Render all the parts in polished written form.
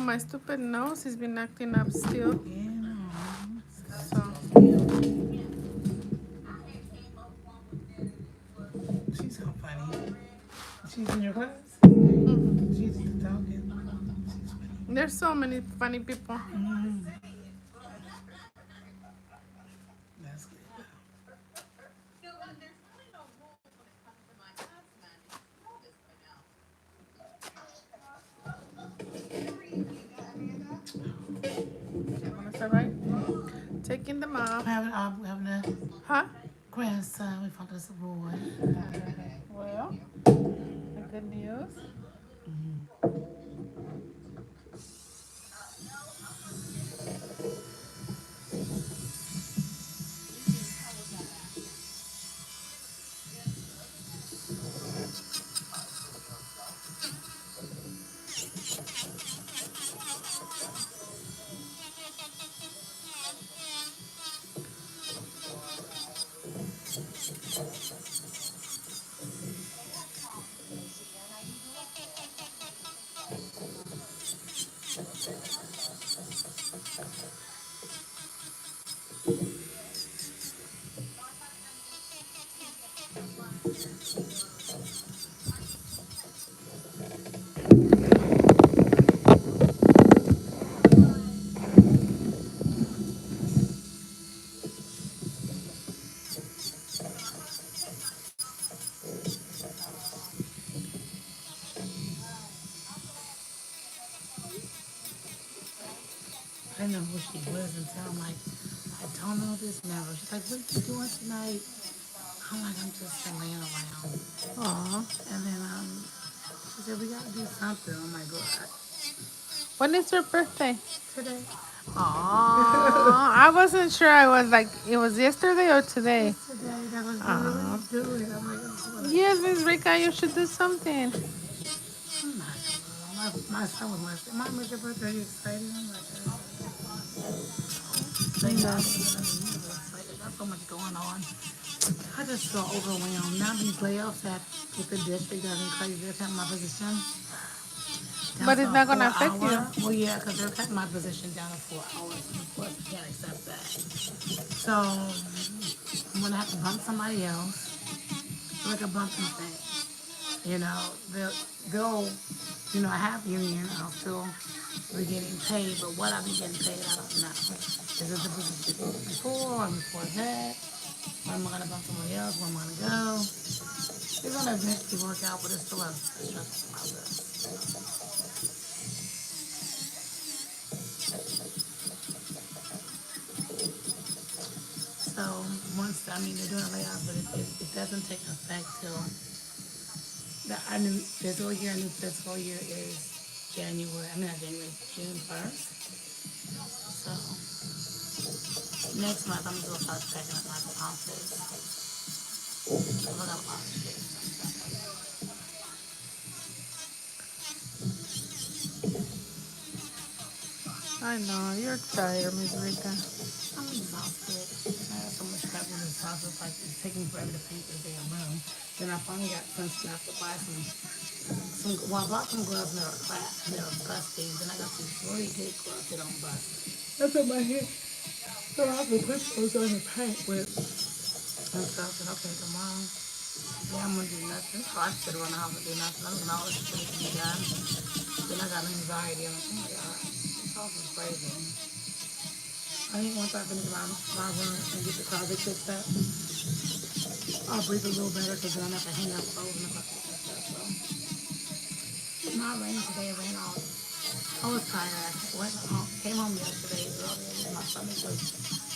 my stupid nose has been acting up still. Yeah. So, She's so funny. She's in your class? mhm. She's talking. She's funny. There's so many funny people. Mm, that's good. That's all right. Taking them off. We're having a Huh? grandson. We found us a boy. Well, the good news. I didn't know who she was until I'm like, I don't know this number. She's like, what are you doing tonight? I'm like, I'm just laying around. Aw. And then she said, we gotta do something. I'm like, God, When is your birthday? today? Aw. I wasn't sure. I was like, it was yesterday or today? It's today. That was good. What are Aw. you doing? I'm like, I'm just gonna, Yes, Miss Rika, you should do something. I'm not gonna. My son was like, Mom, it's your birthday. Are you excited? I'm like, I thank God know. I wasn't excited. Got so much going on. I just feel overwhelmed. Now these layoffs at with the district doesn't crazy. They're cutting my position down But to it's a not four gonna affect you. hour. Well, yeah, because they're cutting my position down to 4 hours. And of course, we can't accept that. So I'm gonna have to bump somebody else. It's like a bumping thing. You know, they'll have union. I'll still be getting paid, but what I'll be getting paid, I don't know. Is it the position before or before that? When am I gonna bump somebody else? Where am I gonna go? It's gonna eventually work out, but it's still a stressful process. So once they're doing a layoff, but it doesn't take effect till our new fiscal year. Our new fiscal year is January. I mean not January, June 1st. So next month I'm gonna start packing up my office. I got a lot of shit. I know. You're tired, Miss Rika. I'm exhausted. I got so much crap in this house. It's like it's taking me forever to paint this damn room. Then I finally got sense enough to buy well, I bought some gloves and they were crap and they were busting. Then I got these really good gloves that don't bust. That's in my head. So I have to put those on the paint with and stuff. And okay, tomorrow, yeah, I'm gonna do nothing. So I sit around the house and do nothing. I'm gonna all this shit to be done. Then I got anxiety. I'm like, oh my god, this house is crazy. I think once I finish my room and get the closet fixed up, I'll breathe a little better because then I don't have to hang up clothes in the closet and stuff. So it's not raining today. It rained all. I was tired. I went home, came home yesterday earlier. My stomach was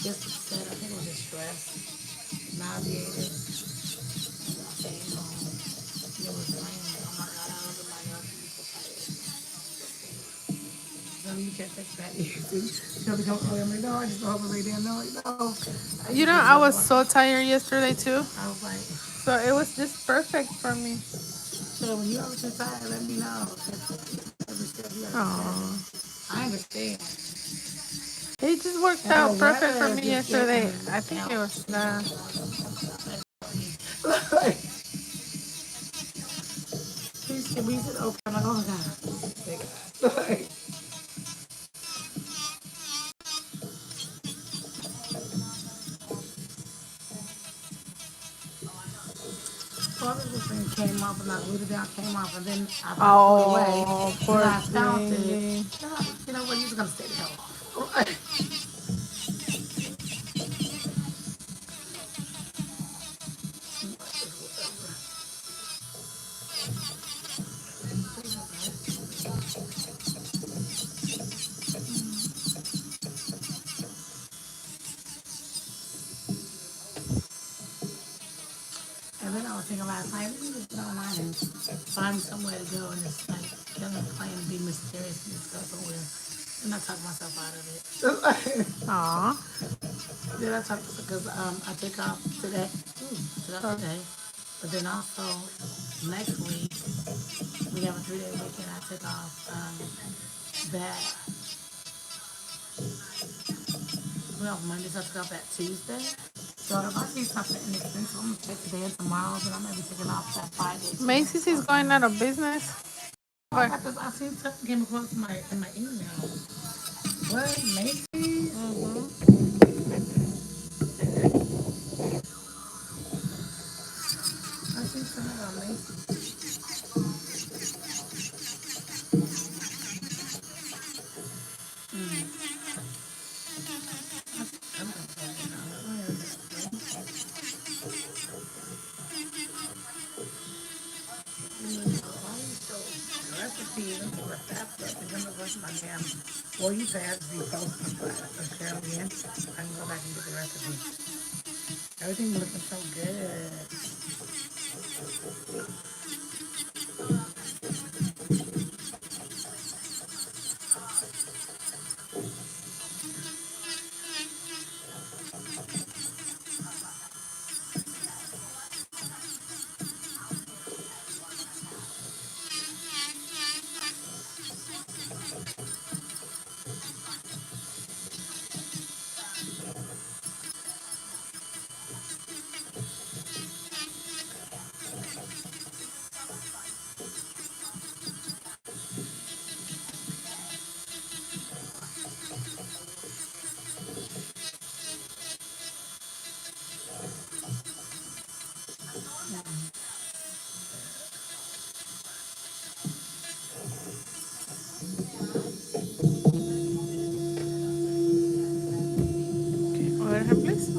just upset. I think it was just stress, nauseated. And I came home. And it was raining. Oh my god, I opened my nose and I'm so tired. So you can't text that easy. She'll be coming early. I'm like, no, I just don't lay down. No, no. I just You know, was I up. was so tired yesterday too. I was like, So it was just perfect for me. so when you ever too tired, let me know. Every step you gotta be seven. Oh, I understand. it just worked And the out perfect for weather me just getting yesterday. I think it was out. the. Like, please can we sit open? I'm like, oh my god. Thank God. Like, part of the thing came off, and I glued it down, came off, and then I about threw it away. Oh, Then poor I found it. thing. Then I, you know what? You're just gonna stay the hell off. And then I was thinking last night, let me just get online and find somewhere to go and just like get on a plane and be mysterious and just go somewhere. And I talked myself out of it. Aw. Then I talked because I took off today. Took off So, today. But then also next week we have a 3-day weekend. I took off that we off Monday, so I took off that Tuesday. So if I see something inexpensive, I'm gonna take today and tomorrow, then I may be taking off that Friday too. Macy's is going out of business. I But got this. I seen something came across my email. What Macy's? I seen something about Macy's. I'm gonna tell you now. Where is it? Why are you so recipes? I'm gonna stop stuff and come across my damn. Well, you say I have to repost them or share them again. I can go back and get the recipe. Everything looking so good. okay, over here, please.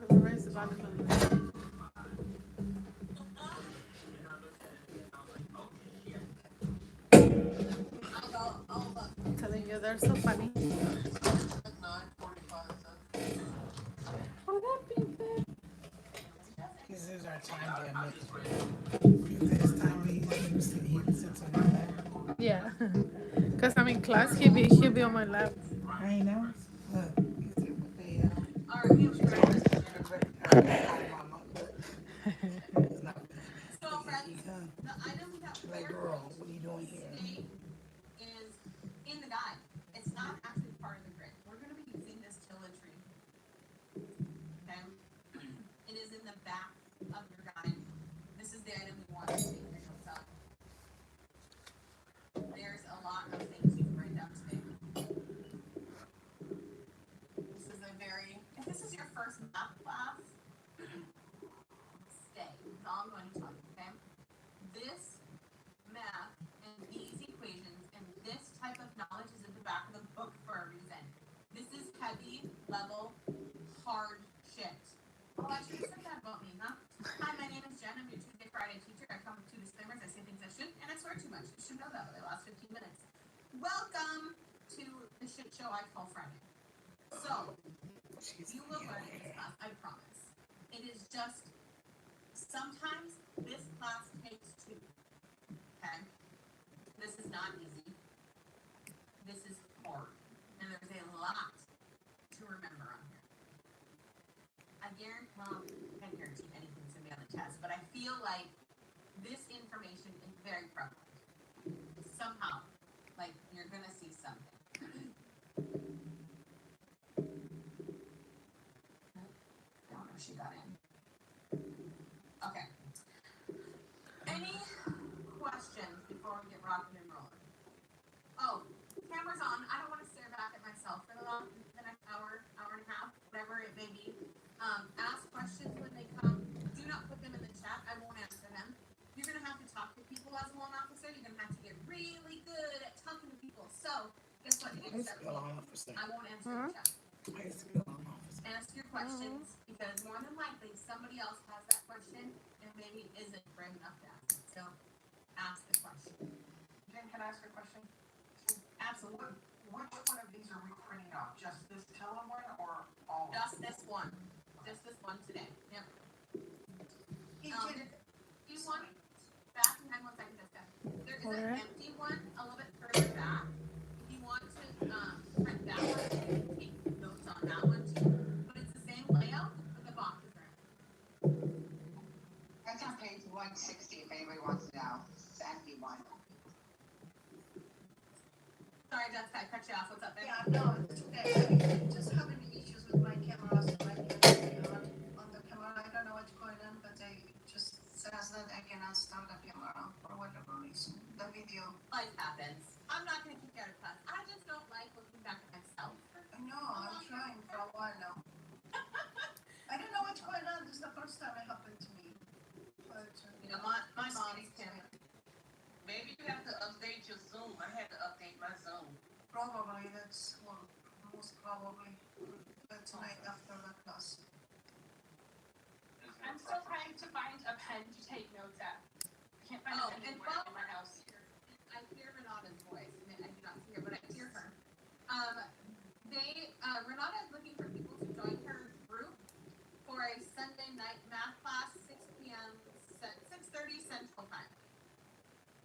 Raise the bottom of the telling you they're so funny. Oh, that pink thing. This is our time limit. If there's time he sits on my lap. Yeah. Cause I'm in class, he'll be on my lap. I know. Look, you see what they mama, but it's not finished. He's done. Like, girl, what are you doing here? page 160 if anybody wants to know. It's the empty one. Sorry, Jessica, I cut you off. What's up, babe? Yeah, no, it's okay. I'm just having issues with my cameras and my camera on the camera. I don't know what's going on, but they just says that I cannot start the camera for whatever reason. The video. Life happens. I'm not gonna kick you out of class. I just don't like looking back at myself. I know, I'm trying for a while now. I don't know what's going on. This is the first time it happened to me. But, You know, my mom's camera. Maybe you have to update your Zoom. I had to update my Zoom. probably that's well, most probably tonight after the class. I'm still trying to find a pen to take notes at. I can't find Oh, a pen and anywhere in my house. I hear Renata's voice. I mean, I do not see her, but I hear her. Renata is looking for people to join her group for a Sunday night math class, 6 p.m., 6:30 Central Time.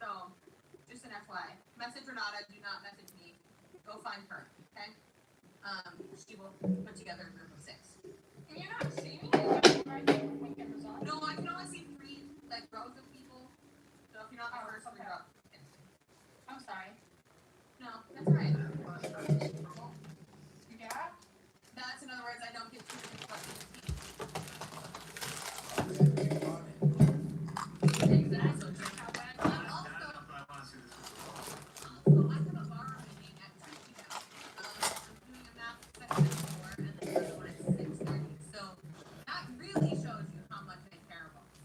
So, just an FYI. Message Renata, do not message me. Go find her, okay? She will put together a group of 6. Can you not see me? My camera's on. No, I can only see 3, like, rows of people. So if you're not the first, okay. you're up. I'm sorry. No, that's all right. Yeah? That's in other words, I don't get too many questions. Exactly. I'm also, I have a bar meeting at 2 p.m. I'm doing a math section at 4 and then another one at 6:30. So that really shows you how much I care about it.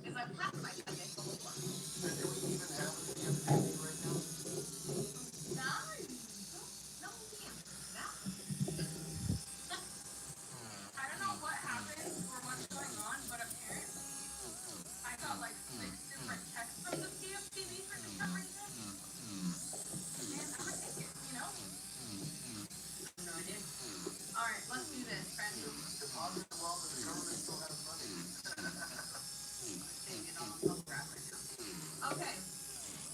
Because I've had my Sunday school before. No, we can't do that. I don't know what happened or what's going on, but apparently I got like 6 different texts from the PFTV for some reason. And I'm gonna take it, you know? No idea. All right, let's do this, friends. Taking all the crap right now. Okay,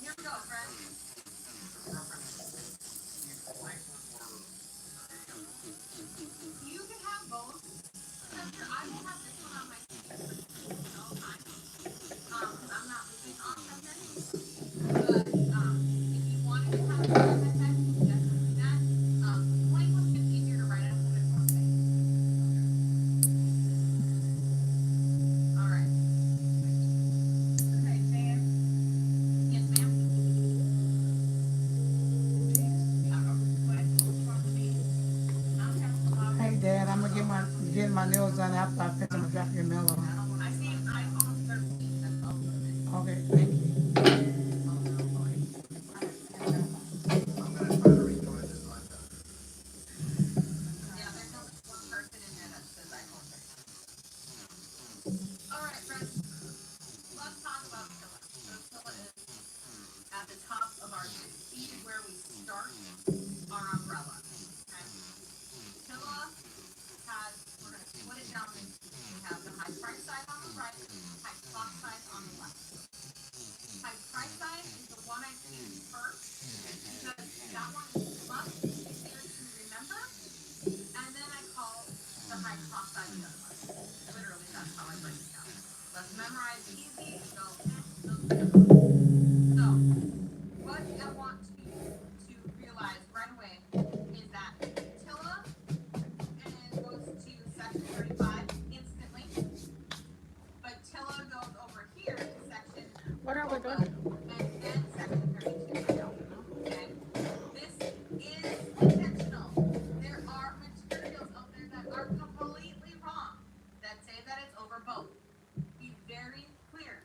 here we go, friends. You can have both. Spencer, I will have this one on my screen at all times. Because I'm not moving off center. But if you wanted to have it on my side, you can definitely do that. Blank was just easier to write out a little bit more space. All right. Okay, Sam. Yes, ma'am. I have a question from me. I have a lot Hey, Dad, I'm gonna get my nails done after I finish. I'm gonna drop your mail off. I see an iPhone 13. That's all good. Okay, thank you. Yeah, there's only one person in there that says iPhone 13. All right, friends. Let's talk about Tilla. So Tilla is at the top of our list. He is where we start our umbrella. Okay. Tilla has, we're going to split it down into two. We have the high price side on the right, high cost side on the left. High price side is the one I choose first because that one is much easier to remember. And then I call the high cost side the other one. Literally, that's how I break it down. Let's memorize easy and go, those are the other ones. So, what I want to realize right away is that Tilla and then goes to section 35 instantly. But Tilla goes over here to section What are we Opa, doing? and then section 32. Okay? This is intentional. There are materials out there that are completely wrong that say that it's over both. Be very clear.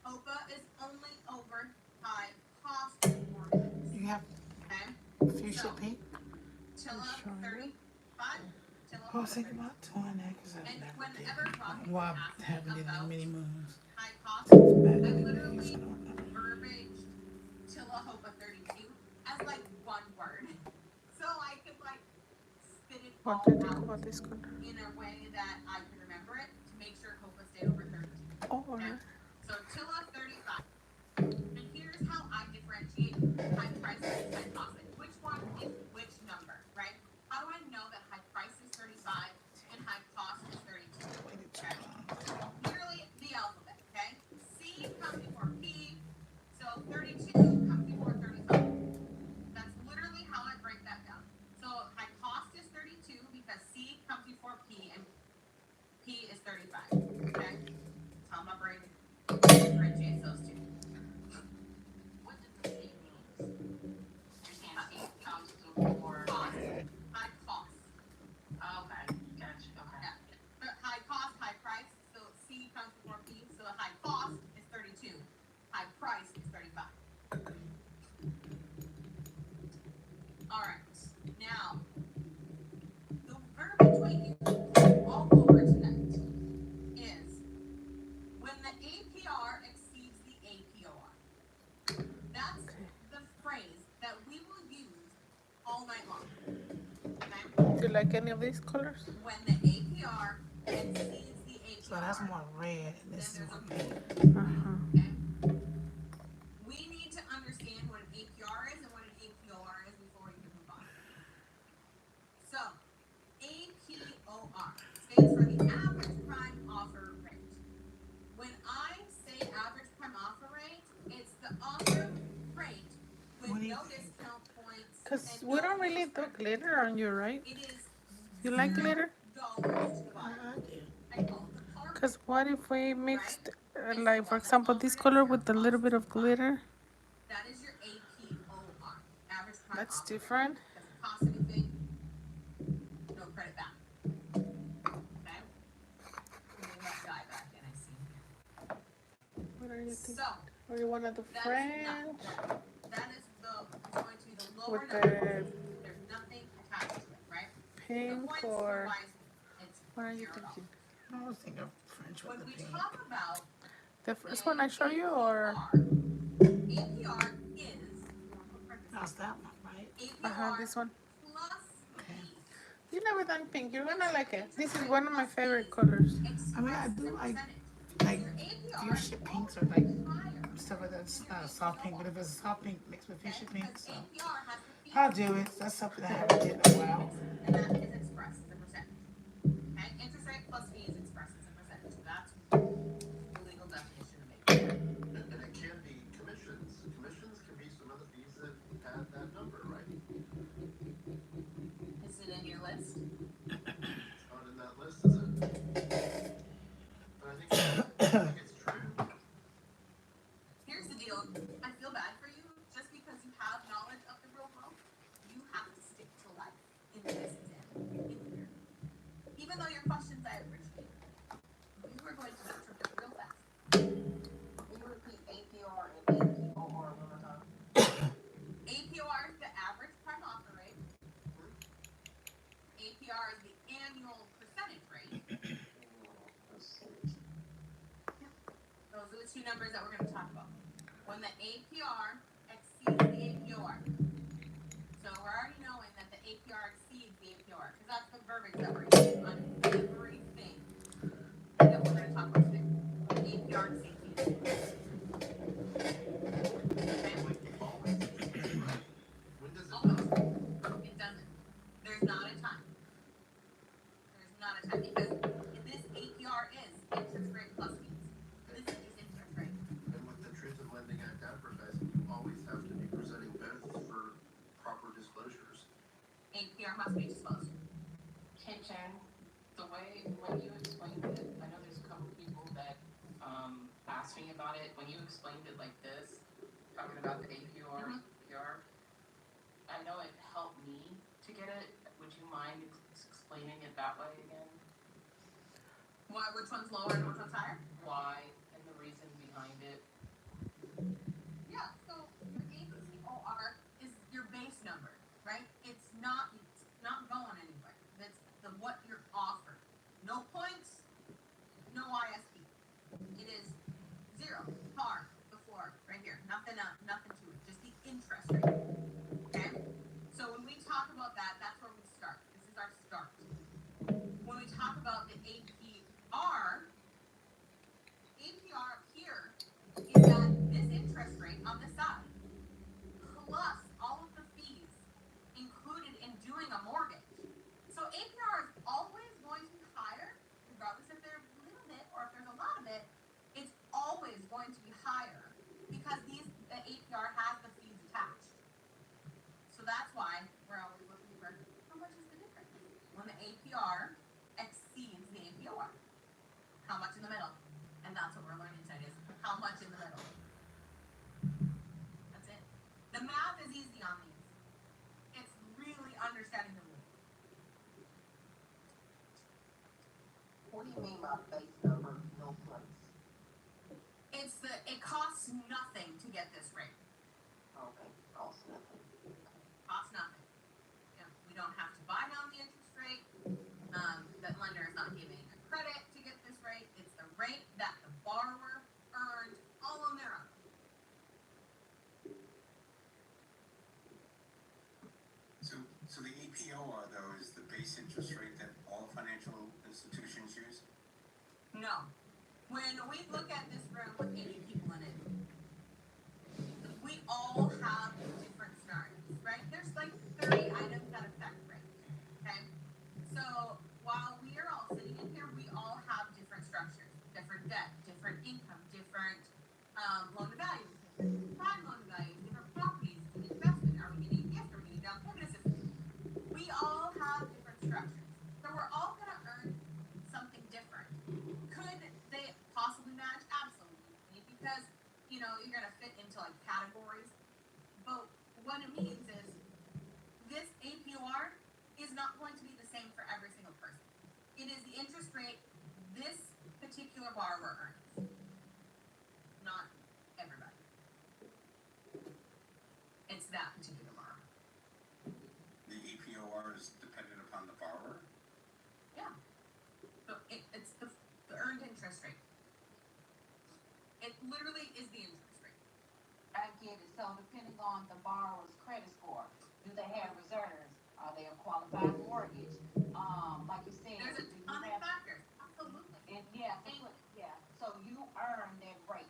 OPA is only over high cost formulas. You have Okay? fish So, at pink? Tilla Sure. 35, Tilla I was over thinking 32. about doing that because I've And never whenever did. Rocky Well, I asks me haven't did that about many moons. high cost, Back I in the day, literally so I don't know. verbiage Tilla Hopa 32 as like one word. So I could like spit it all What do you think out about this color? in a way that I can remember it to make sure Hopa stayed over 32. Oh, Okay? alright. So Tilla 35. And here's how I differentiate high price versus high cost. Like which one is which number, right? How do I know that high price is 35 and high cost is 32? Waited too Okay. long. like any of these colors? When the APR exceeds the APR, So that's more red and then this is there's more a pink. Uh-huh. okay? We need to understand what an APR is and what an APOR is before we can move on. So, APOR stands for the average prime offer rate. When I say average prime offer rate, it's the offer rate with What do you no think? discount points Because and we no don't really fees do for glitter on you, right? it is You like glitter? $0 to the bottom. I do. I call it the par rate, Because what if we right? mixed, It's the like, for one that's example, this offered at color zero with a little cost bit to of the buyer. glitter? That is your APOR, average prime That's offer rate. different. Doesn't cost anything, no credit back. Okay? Let me let Guy back in, I see him here. What are you thinking? So, Or you want to do that's French? that is going to be the lower With number. the There's nothing attached to it, right? The pink points or wise, it's what are you $0. thinking? I was thinking of French with When the we pink. talk about The first one I show you or? APR is That's that one, right? APR This one. plus Okay. fees. You never done pink. You're gonna like it. This is Interest one of my rate plus favorite fees colors. I mean, I expressed do in like percentage. Your APR fuchsia is pinks or always like higher stuff like that. It's than not your a soft pink, but APR. if it's a soft pink mixed with Okay? fuchsia Because pink, so APR has the fees I'll do it. That's something I haven't did in a while. and that is expressed as a percentage. Okay? Interest rate plus fees expressed as a percentage. That's the legal definition of APR. And it can be commissions. Commissions can be some of the fees that add that number, right? Is it in your list? It's not in that list, is it? But I think it's true. Here's the deal. I feel bad for you. Just because you have knowledge of the real world, you have to stick to life in this exam, in here. Even though your questions I appreciate, you are going to get tripped up real fast. Can you repeat APR and APOR one more time? APR is the average prime offer rate. APR is the annual percentage rate. Those are the two numbers that we're going to talk about. When the APR exceeds the APOR. So we're already knowing that the APR exceeds the APOR because that's the verbiage that we're using on everything that we're going to talk about today. APR exceeds the APOR. Okay? Always exceeds, right? When does it Always. not? It doesn't. There's not a time. There's not a time because this APR is interest rate plus fees. This is just interest rate. And with the Truth in Lending Act advertising, you always have to be presenting both for proper disclosures. APR must be disclosed. Chen, the way, when you explained it, I know there's a couple people that, asked me about it, when you explained it like this, talking about the APR, Mhm. APR, I know it helped me to get it, would you mind explaining it that way again? Why? Which one's lower and which one's higher? Why, and the reason behind it? Yeah. So your APOR is your base number, right? It's not going anywhere. That's the what you're offered. No points, no ISP. It is zero, par, the floor, right here. Nothing to it. Just the interest rate. Okay? So when we talk about that, that's where we start. This is our start. When we talk about the APR up here is that this interest rate on the side plus all of the fees included in doing a mortgage. So APR is always going to be higher, regardless if there's a little bit or if there's a lot of it. It's always going to be higher because the APR has the fees attached. So that's why we're always looking for how much is the difference when the APR exceeds the APR. How much in the middle? And that's what we're learning tonight is how much in the middle. That's it. The math is easy on these. It's really understanding the rules. What do you mean by base number, no place? It costs nothing to get this rate. Okay, costs nothing. Costs nothing. Yeah, we don't have to buy down the interest rate. The lender is not giving a credit to get this rate. It's the rate that the borrower earned all on their own. So the APOR though is the base interest look at this room with 80 people in it, we all have different scenarios, right? There's like 30 items that affect rate. Okay. So while we are all sitting in here, we all have different structures, different debt, different income, different loan to value, different prime loan to value, different properties, investment. Are we getting a gift? Are we getting down payment assistance? We all have different structures. So we're all going to earn something different. Could they possibly match? Absolutely. Because, you know, you're going to fit into like categories. But what it means is this APR is not going to be the same for every single person. It is the interest rate this particular borrower earns, not everybody. It's that particular borrower. The APOR is dependent upon the borrower? Yeah. So it's the earned interest rate. It literally is the interest rate. I get it. So depending on the borrower's credit score, do they have reserves? Are they a qualified mortgage? Like you said, There's a do you ton of have, factors. Absolutely. and yeah, yeah. So you earn that rate.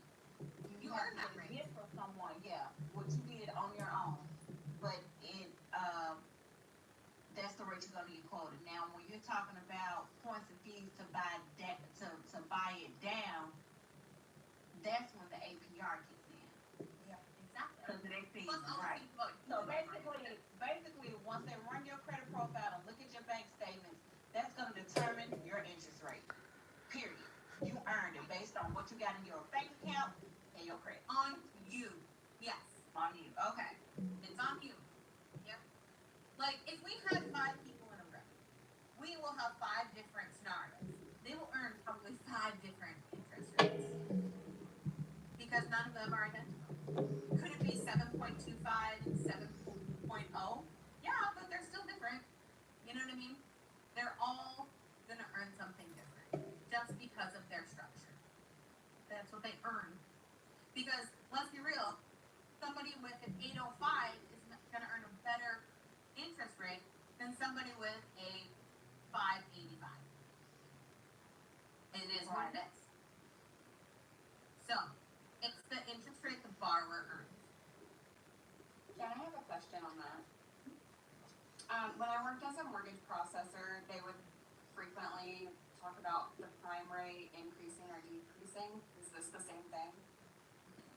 You have earn to that get a rate. gift from someone, yeah, what you did on your own. But it that's the rate you're gonna get quoted. Now, when you're talking about points and fees to buy that to buy it down, that's when the APR kicks in. Yeah, exactly. Because they see Plus all right. the people. So basically, once they run your credit profile and look at your bank statements, that's gonna determine your interest rate. Period. You earned it based on what you got in your bank account and your credit. On you. Yes. On you. Okay. It's on you. Yep. Like if we had 5 people in a room, we will have 5 different scenarios. They will earn probably 5 different interest rates. Because none of them are identical. Could it be 7.25 and 7.0? Yeah, but they're still different. You know what I mean? They're all gonna earn something different just because of their structure. That's what they earn. Because let's be real, somebody with an 805 is gonna earn a better interest rate than somebody with a 585. It is what it is. So it's the interest rate the borrower earns. Jen, I have a question on that. When I worked as a mortgage processor, they would frequently talk about the prime rate increasing or decreasing. Is this the same thing?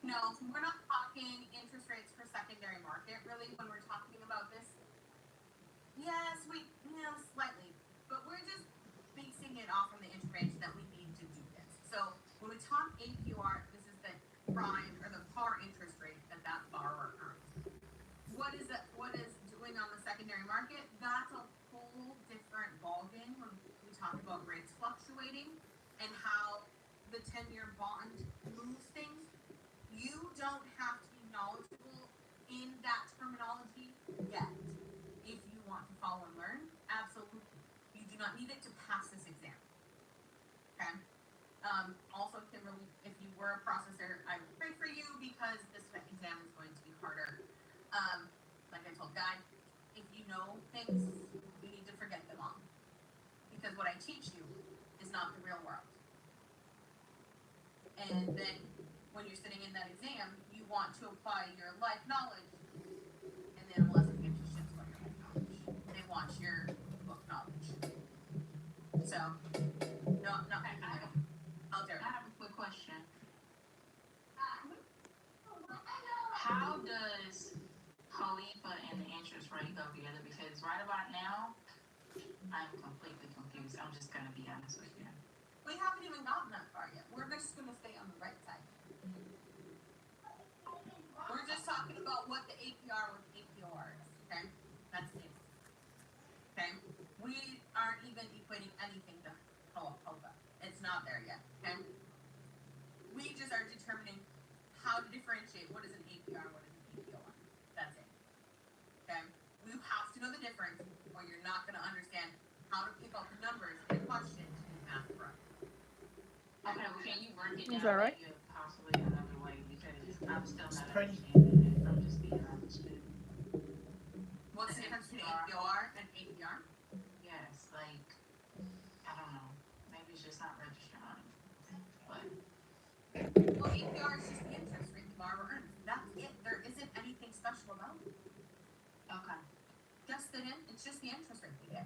No, we're not talking interest rates for secondary market really when we're talking about this. Yes, slightly, but we're just basing it off from the interest rates that we need to do this. So when we talk APR, this is the prime or the par interest rate that borrower earns. What is doing on the secondary market? That's a whole different ballgame when we talk about rates fluctuating and how the 10-year bond moves things. You don't have to be knowledgeable in that terminology yet. If you want to follow and learn, absolutely. You do not need it to pass this exam. Okay. Also, Kimberly, if you were a processor, I would pray for you because this exam is going to be harder. Like I told Guy, if you know things, you need to forget them all. Because what I teach you is not the real world. And then when you're sitting in that exam, you want to apply your life knowledge, and then a lesson gives you shit about your life knowledge. They want your book knowledge. So, no, I have a quick question. How does Khalifa and the interest rate go together? Because right about now, I'm completely confused. I'm just gonna be honest with you. we haven't even gotten that far yet. We're just going to stay on the right side. We're just talking about what the APR with APR is, okay? That's it. Okay? We aren't even equating anything to HOPA. It's not there yet, okay? We just are determining how to differentiate what is an APR, what is an APR. That's it. Okay? You have to know the difference or you're not going to understand how to pick out the numbers in a question to do math correct. Okay, well, can you work it Is down that right? maybe possibly another way? Because I'm still not pretty. understanding it. I'm just being honest with you. What's the difference between APR and APR? Yes, like, I don't know. Maybe it's just not registering. But It's just the interest rate we get.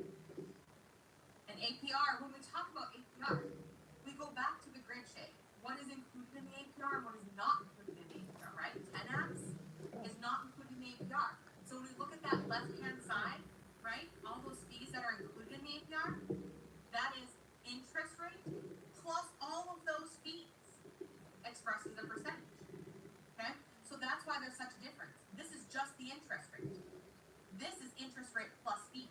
And APR, when we talk about APR, we go back to the grid shade. What is included in the APR and what is not included in the APR, right? 10X is not included in the APR. So when we look at that left-hand side, right, all those fees that are included in the APR, that is interest rate plus all of those fees expressed as a percentage. Okay? So that's why there's such a difference. This is just the interest rate. This is interest rate plus fees.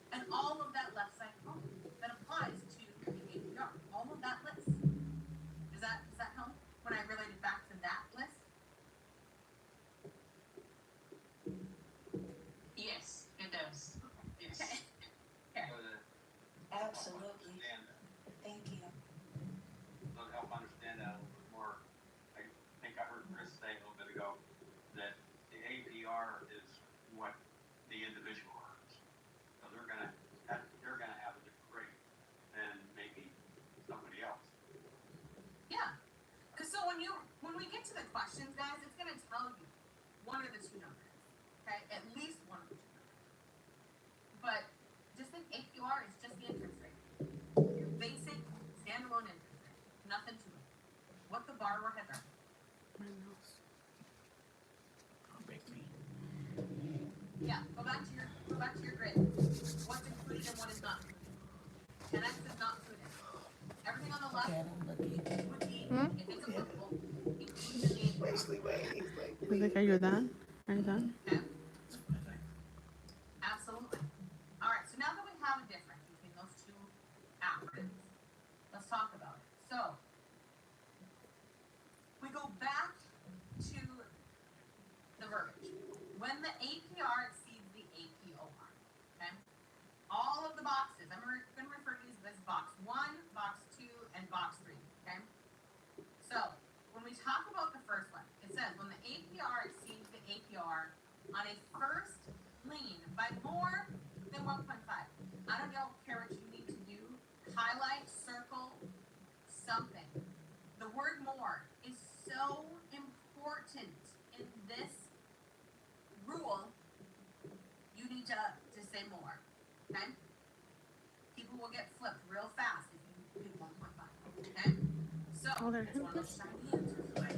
And all of that left side column that applies to the APR. All of that list. Does that help when I relate it back to that list? Yes, it does. Yes. Okay. Okay. Absolutely. Thank you. To help understand that a little bit more, I think I heard Chris say a little bit ago that the APR is what the individual earns. So they're gonna have a different rate than maybe somebody else. Yeah. Because so when we get to the questions, guys, it's gonna tell you one of the two numbers. Okay? At least one of the two numbers. But just think APR is just the interest rate. Your basic standalone interest rate. Nothing to it. What the borrower has earned. My nose. Oh, big me. Yeah, go back to your grid. What's included and what is not included. 10X is not included. Everything on the left Okay, I'm looking. would be, if it's applicable, included in the APR. He's like, are you done? Are you done? Okay? Absolutely. All right, so now that we have a difference between those two acronyms, let's talk about it. So, we go back to the verbiage. When the APR exceeds the APOR, okay? All of the boxes, I'm going to refer to these as box 1, box 2, and box 3, okay? So, when we talk about the first one, it says when the APR exceeds the APR on a first lien by more than 1.5. I don't care what you need to do. Highlight, circle, something. The word more is so important in this rule. You need to say more. Okay? People will get flipped real fast if you do 1.5. Okay? So, Oh, they're it's one of those shiny answers. Okay?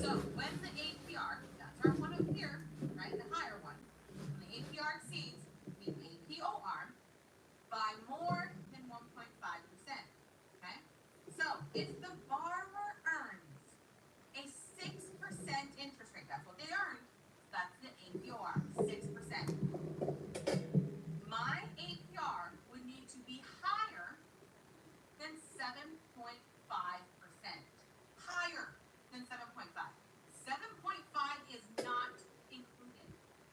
So, when the APR, that's our one up here, right? The higher one. When the APR exceeds the APOR by more than 1.5%. Okay? So, if the borrower earns a 6% interest rate, that's what they earn, that's the APOR, 6%. My APR would need to be higher than 7.5%. Higher than 7.5. 7.5 is not included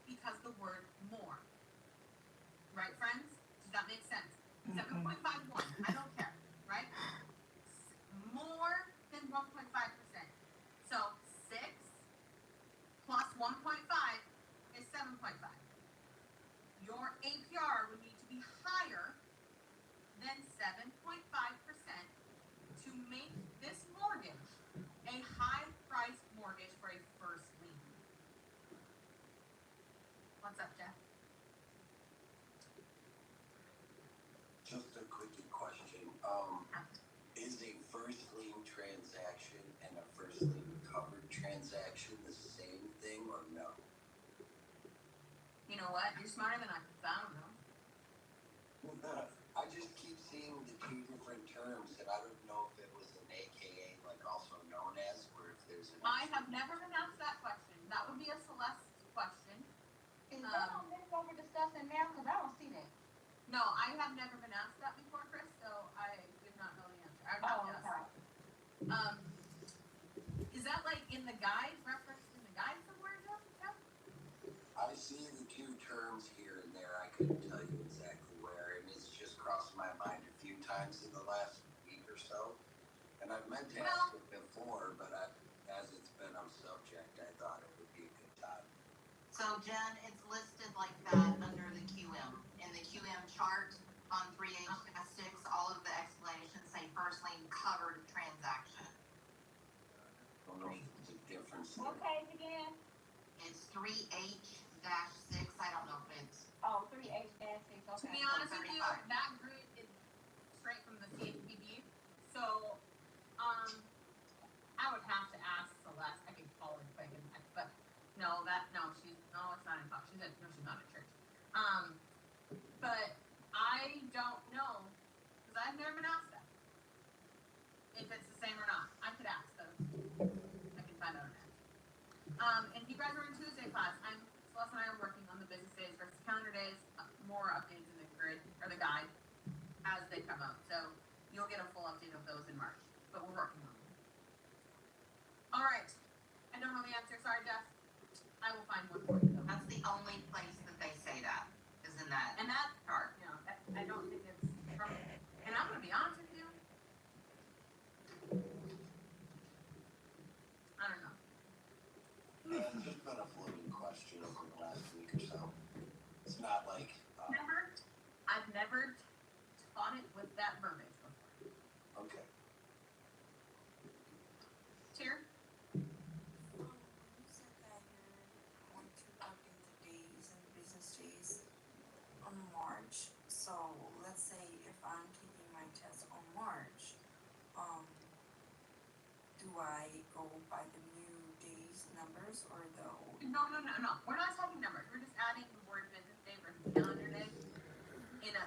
because the word more. Right, friends? Does that make sense? 7.51, I don't care, right? More than 1.5%. So 6 plus 1.5 is 7.5. Your APR would need to be higher than 7.5% to make this mortgage a high-priced mortgage for a first lien. What's up, Jeff? Just a quickie question. Is a first lien transaction and a first lien covered transaction the same thing or no? You know what? You're smarter than I found, though. I just keep seeing the two different terms, and I don't know if it was an AKA, like also known as, or if there's an. I have never been asked that question. That would be a Celeste question. Is that on this what we're discussing now? Because I don't see that. No, I have never been asked that before, Chris, so I did not know the answer. I would have to ask. Is that like in the guide, referenced in the guide somewhere, Jeff? I see the two terms here and there. I couldn't tell you exactly where, and it's just crossed my mind a few times in the last week or so. And I've meant to ask it before, but as it's been on subject, I thought it would be a good time. So Jen, it's listed like that under the QM. In the QM chart on 3H-6, all of the explanations say first lien covered transaction. I don't know if there's a difference What there. page again? It's 3H-6. I don't know if it's To Okay. be honest with you, 35. that grid is straight from the CFPB. So, I would have to ask Celeste. I could call her quick and but no, it's not in talk. She's not at church. But I don't know because I've never been asked that if it's the same or not. I could ask though. I can find out an answer. And if you guys are in Tuesday class, Celeste and I are working on the business days versus calendar days. More updates in the grid or the guide as they come out. So you'll get a full update of those in March. But we're working on them. All right. I don't know the answer. Sorry, Jeff. I will find one for you though. That's the only place that they say that, is in that And that, chart. you know, I don't think it's from. And I'm gonna be honest with you. I don't know. Yeah, it's just been a floating question over the last week or so. It's not like, I've never taught it with that verbiage before. okay. Cheer. You said that you're going to update the days and business days on March. So let's say if I'm taking my test on March, do I go by the new days numbers or the old? No. We're not talking numbers. We're just adding the word business day versus calendar day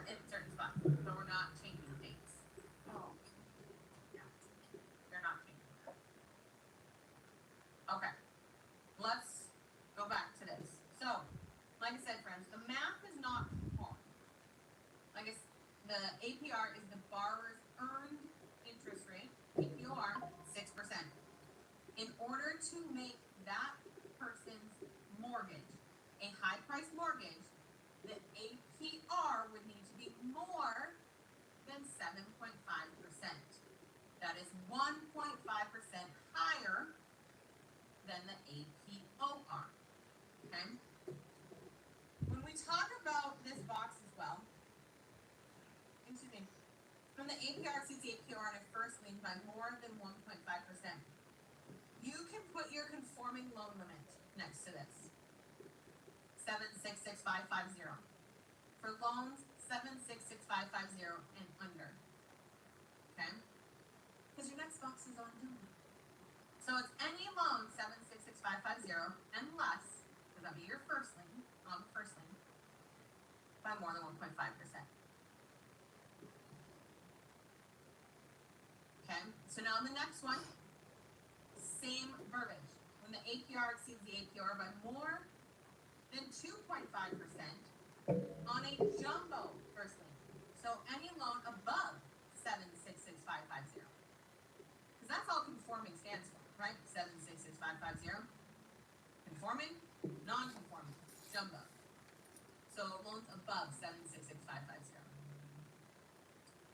in certain spots. So we're not changing dates. Oh, Yeah. They're not changing. Okay. Let's go back to this. So, like I said, friends, the math is not hard. Like the APR is the borrower's earned interest rate, APR, 6%. In order to make that person's mortgage a high price mortgage, the APR would need to be more than 7.5%. That is 1.5% higher than the APOR. Okay? When we talk about this box as well, excuse me, when the APR exceeds the APR on a first lien by more than 1.5%, you can put your conforming loan limit next to this. 766,550. For loans 766,550 and under. Okay? Because your next box is on doing. So it's any loan 766,550 and less, because that'll be your first lien, on the first lien, by more than 1.5%. Okay? So now the next one, same verbiage. When the APR exceeds the APR by more than 2.5% on a jumbo first lien. So any loan above 766,550. Because that's all conforming stands for, right? 766,550. Conforming, non-conforming, jumbo. So loans above 766,550.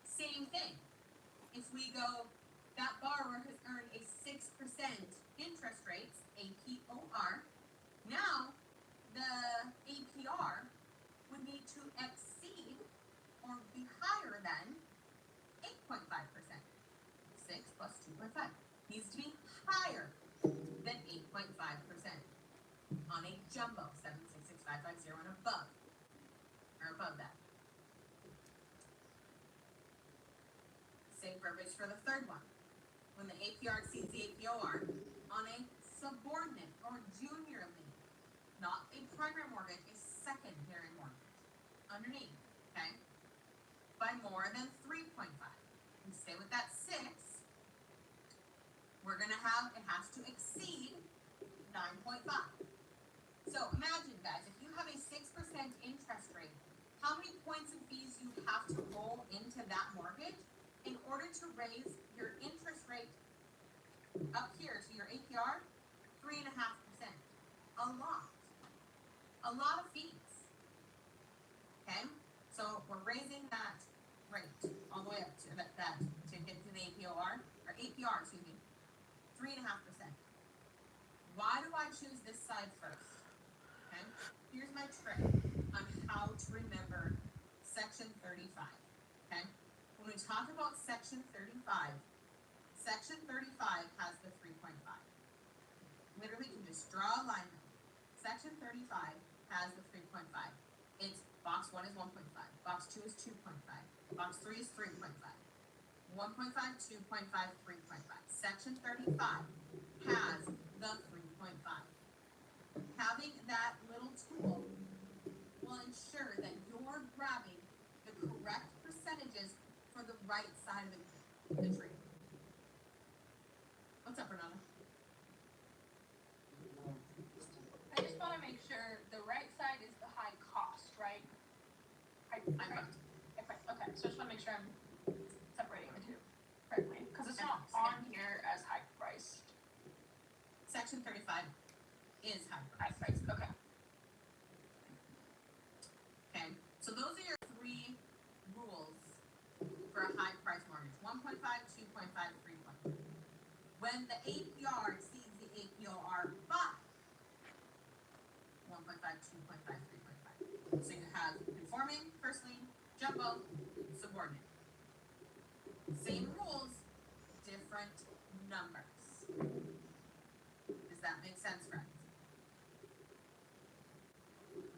Same thing. If we go, that borrower has earned a 6% interest rate, APOR. Now, the APR would need to exceed or be higher than 8.5%. 6 plus 2.5 needs to be higher than 8.5% on a jumbo 766,550 and above, or above that. Same verbiage for the third one. When the APR exceeds the APOR on a subordinate or junior lien, not a primary mortgage, a secondary mortgage, underneath, okay, by more than 3.5. And stay with that 6. We're gonna have, it has to exceed 9.5. So imagine, guys, if you have a 6% interest rate, how many points and fees you have to roll into that mortgage in order to raise your interest rate up here to your APR? 3.5%. A lot of fees. Okay? So we're raising that rate all the way up to that to get to the APOR, or APR, excuse me, 3.5%. Why do I choose this side first? Okay? Here's my trick on how to remember section 35. Okay? When we talk about section 35 has the 3.5. Literally, you can just draw a line. Section 35 has the 3.5. It's Box 1 is 1.5. Box 2 is 2.5. Box 3 is 3.5. 1.5, 2.5, 3.5. Section 35 has the 3.5. Having that little tool will ensure that you're grabbing the correct percentages for the right side of the tree. What's up, Renata? I just want to make sure the right side is the high cost, right? High price. Okay, so I just want to make sure I'm separating the two correctly, because it's not on here as high price. Section 35 is high High price. price, okay. Okay, so those are your 3 rules for a high price mortgage: 1.5, 2.5, 3.5. When the APR exceeds the APR by 1.5, 2.5, 3.5. So you have conforming, first lien, jumbo, subordinate. Same rules, different numbers. Does that make sense, friends?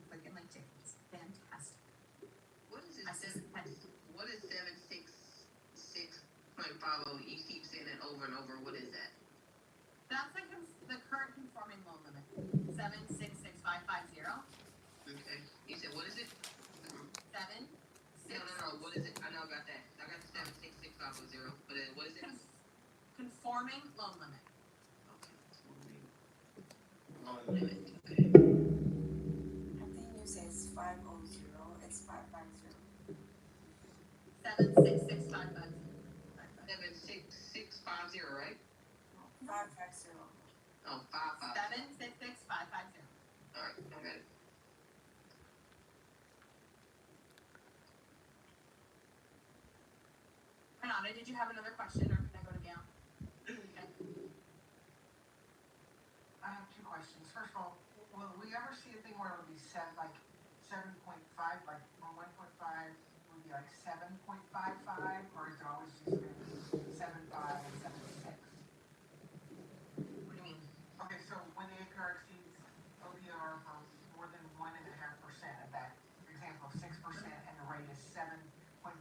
Looking like chickens. Fantastic. What is it? I said, What is 766.50? You keep saying it over and over. What is that? that's the current conforming loan limit. 766550. Okay. You said what is it? 7. No. What is it? I know I got that. I got the 76650. But what is it? Conforming loan limit. Okay. Loan limit. Okay. I think you say it's 500, it's 550. 766550. 76650, right? 550. Oh, 550. 766550. All right, I got it. Renata, did you have another question, or can I go to Gail? Okay. I have 2 questions. First of all, will we ever see a thing where it'll be set like 7.5, like or 1.5 would be like 7.55, or is it always just going to be 7.5 and 7.6? What do you mean? Okay, so when the APR exceeds OPR for more than 1.5% of that, for example, 6% and the rate is 7.5%,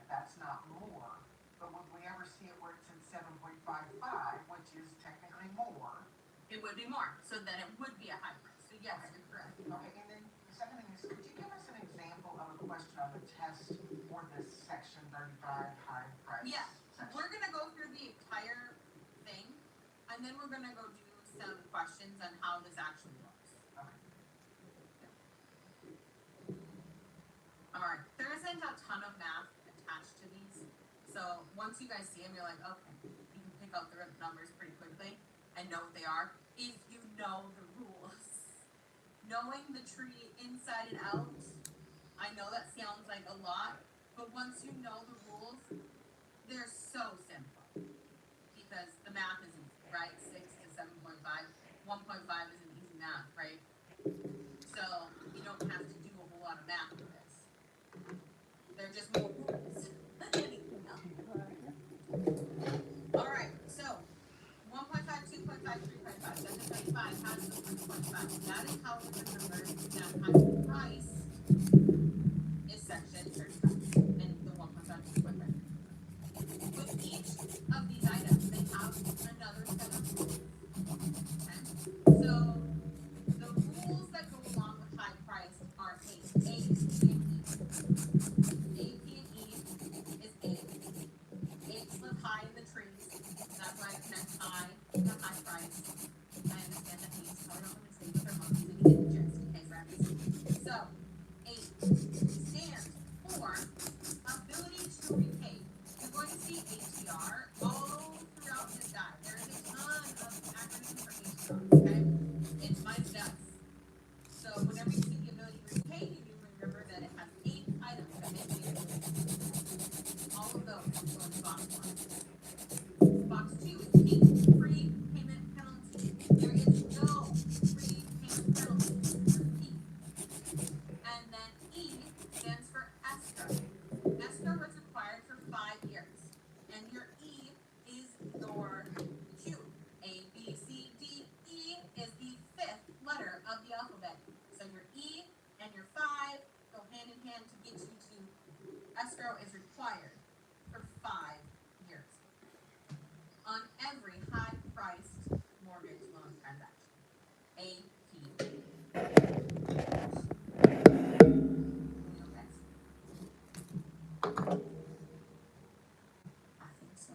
that's not more. But would we ever see it where it's in 7.55, which is technically more? It would be more, so then it would be a high price. So yes, Okay. you're correct. Okay, and then the second thing is, could you give us an example of a question on the test for this section 35 high price Yeah, section? we're gonna go through the entire thing, and then we're gonna go do some questions on how this actually works. Okay. All right, there isn't a ton of math attached to these, so once you guys see them, you're like, okay, you can pick out the numbers pretty quickly and know what they are if you know the rules. Knowing the tree inside and out, I know that sounds like a lot, but once you know the rules, they're so simple because the math is easy, right? 6 to 7.5, 1.5 isn't easy math, right? So you don't have to do a whole lot of math for this. They're just more rules than anything else. All right, so 1.5, 2.5, 3.5. Section 35 has the 3.5. That is how we remember that high price is section 35 and the 1.5, 2.5. With each of these items, they have another set of rules. Okay? So the rules that go along with high price are A, P, and E. A, P, and E is A. Apes live high in the trees. That's why it connects high to high price. I understand that apes probably don't want to stay with their monkeys, and you get the gist, okay, friends? So, A stands for ability to repay. You're going to see ATR all throughout this guide. There is a ton of acronyms for ATR, okay? It's my nuts. So whenever you see the ability to repay, you do remember that it has 8 items that make the ability to repay. All of those go into box 1. Box 2 is P, prepayment penalty. APE. I think so.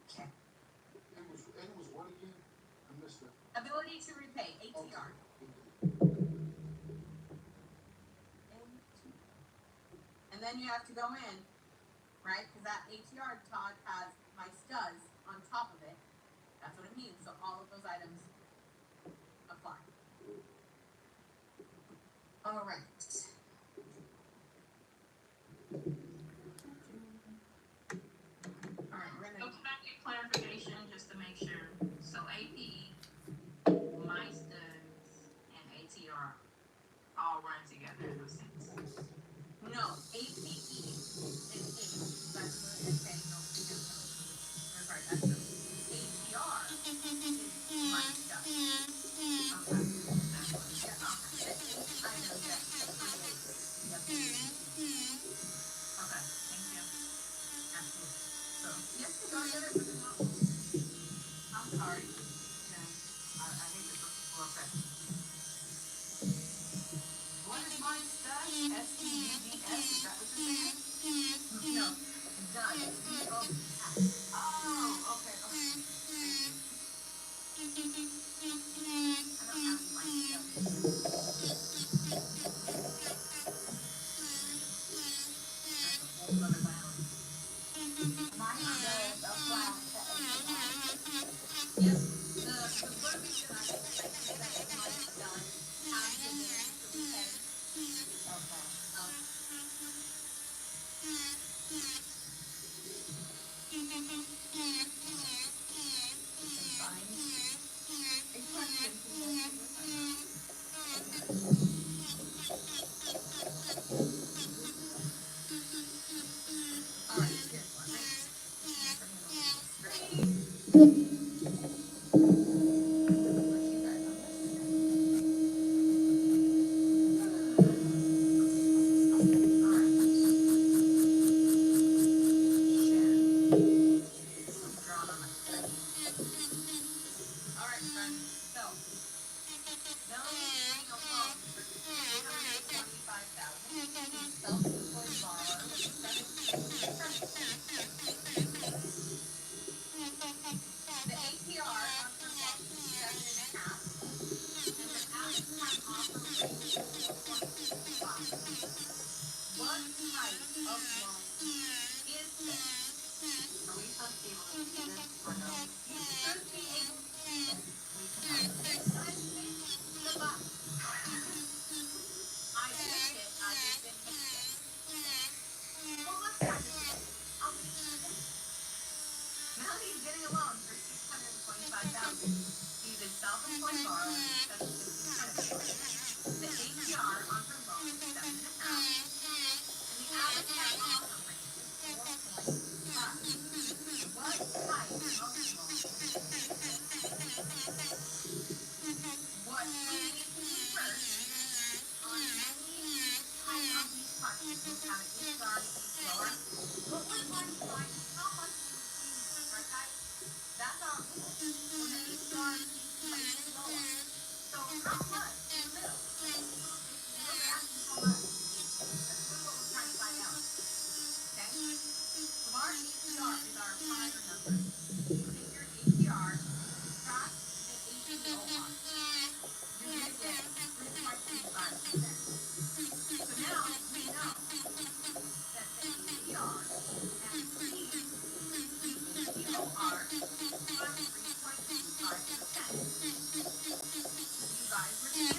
Okay. It was what again? I missed it. Ability to repay, ATR. And then you have to go in, right? Because that ATR tag has my studs on top of it. That's what it means. So all of those items apply. All right. All right, we're So gonna. can I get clarification just to make sure? So APE, my studs, and ATR all run together in a sense. No, APE is A. That's the okay, no, I'm sorry, that's the ATR is my stuff. Okay. That's what. Yeah, the 8 items that create the ability. Okay. Thank you. Absolutely. So yes, you got it. I'm sorry. Jen. I hate to well, okay. What is my stud? STUDS? Is that what you're saying? No, does. D-O-E-S. Oh, okay, okay. Thank you. I don't have any like stuff. That's a whole other biology. Mine does apply to APR. Yep. The verbiage that I say that my stud has the ability to repay. Okay. Um, Fine. A question, please answer your question. all right, here's one. Right? Bring it over to the screen. Put you guys on the screen. All right. Shen. I'm drawing on my screen. All right, friends. So Melanie is getting a loan for $325,000. She's a self-employed borrower with a 750 credit score. The APR on her loan is 7.5, and the average time offer rate is 4.25. What type of loan is this? Are we supposed to be able to see this or no? You should be able to see this. We can have it. Next time, the box. I picked it. I just didn't hit it yet. Well, let's practice again. I'll hit it again. Melanie's getting a loan for $625,000. She's a self-employed borrower with a 750 credit score. The APR on her loan is 7.5, and the average time offer rate is 4.5. What type of loan is this? What we need to do first on any type of these questions, we have an APR and APR. What we're trying to find is how much we receive, right, guys? That's our rule. When the APR needs to be lower. So how much in the middle? We're really asking how much. That's really what we're trying to find out. Okay? So our APR is our prior number. You take your APR and you subtract the APOR. You're going to get 3.25%. So now we know that the APR exceeds the APOR by 3.25%. You guys were together.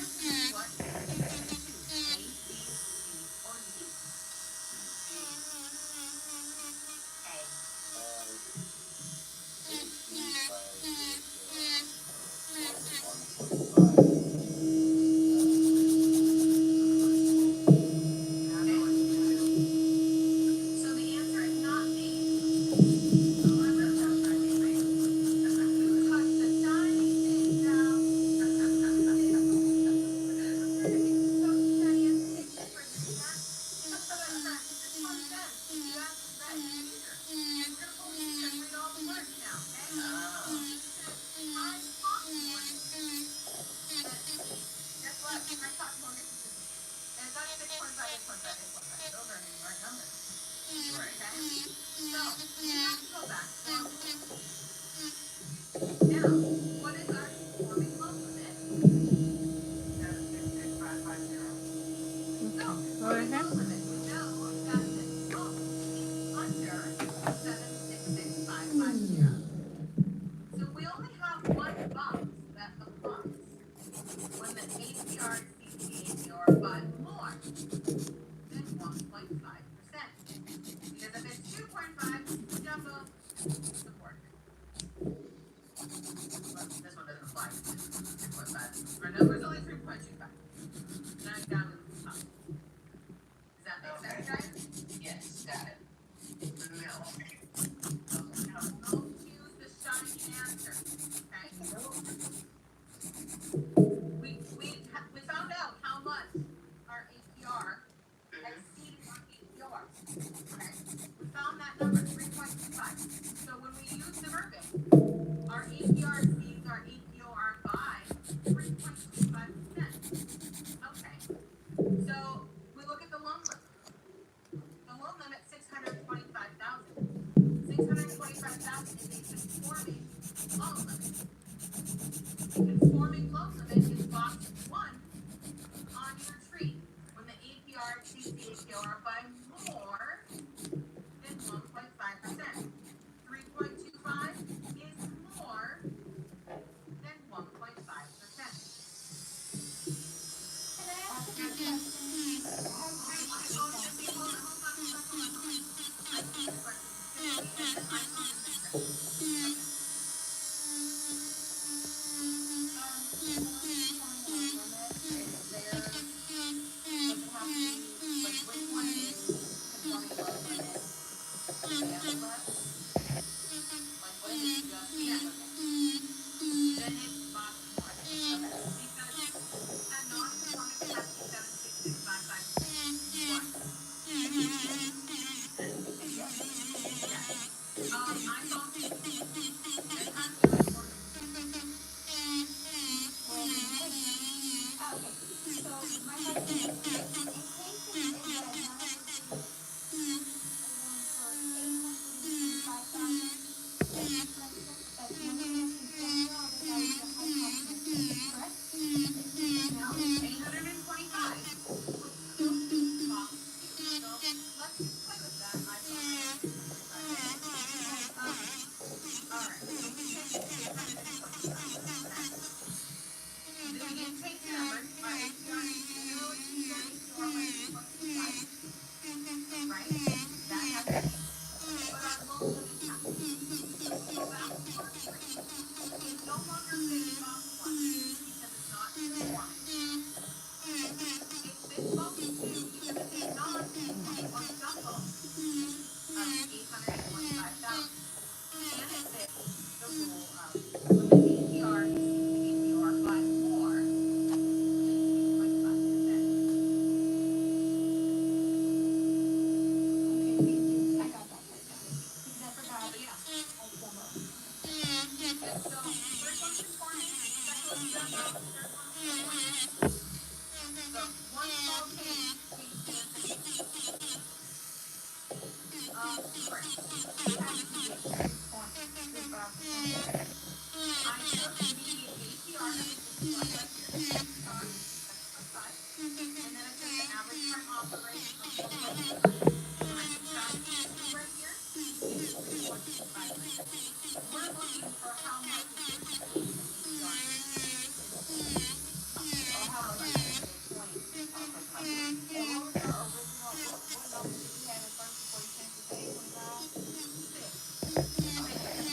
APR exceeds the APR by more than 1.5%. Because if it's 2.5, jumbo, support. Well, this one doesn't apply because it's 2.5. Our number is only 3.25. Now you gotta move up. Does that make sense, guys? Yes, got it. No. Now, don't use the shiny answer. Okay? We found out how much our APR exceeded our APR. Okay? We found that number, 3.25. So when we use the verbiage, our APR exceeds our APR by 3.25%. Okay. So we look at the loan limit. The loan limit 625,000. 625,000 is a conforming loan limit. A conforming loan limit is box 1 on your tree when the APR exceeds the APR by more than 1.5%. 3.25 is more than 1.5%. Can I ask a quick question? Hold on. I see the question. Simply and then I see the next question. Okay. When we're defining our limit, is there, does it have to be, like, which one is conforming loan limit and plus? Like, what if it's just the Yes. limit? Then it's box 1. Okay. Because a non-conforming, it has to be 766,556. But Yep. yes. iPhone 16. They kind of do it for you. When, hey, okay, so my question is, in cases that I haven't received a loan for $825,000, for instance, but when you mentioned general, that that would be a high cost mortgage, correct? No, 825 would still be box 2. So let's just play with that iPhone 16. Okay? Okay. All right. So we take 825. Okay? Then we get take two numbers. Our APR still exceeds our APR by 3.25. Right? That hasn't changed. Okay. But our loan limit has. So we go back to our tree. It no longer fits box 1 because it's not conforming. It fits box 2 because it's a non-conforming or jumbo of 825,000. And it fits the rule of when the APR exceeds the APR by more than 3.5%. Okay, thank you. I got that part now. Because I forgot So yeah. jumbo. Okay. Yep. So first one's conforming, second one's jumbo, third one's conforming. So one small change changes the entire thing. Chris, You asked me to get 3.25%, right? I took the APR that was displayed right here, star, 7.5, and then I took the average prime offer rate of 4.25. And I subtracted the 2 right here to get 3.25%. We're looking for how much additionally the APR increases. Or how much is the 20? Okay, gotcha. And what was your original, what numbers did you have at first before you changed it to 825? 6. Okay,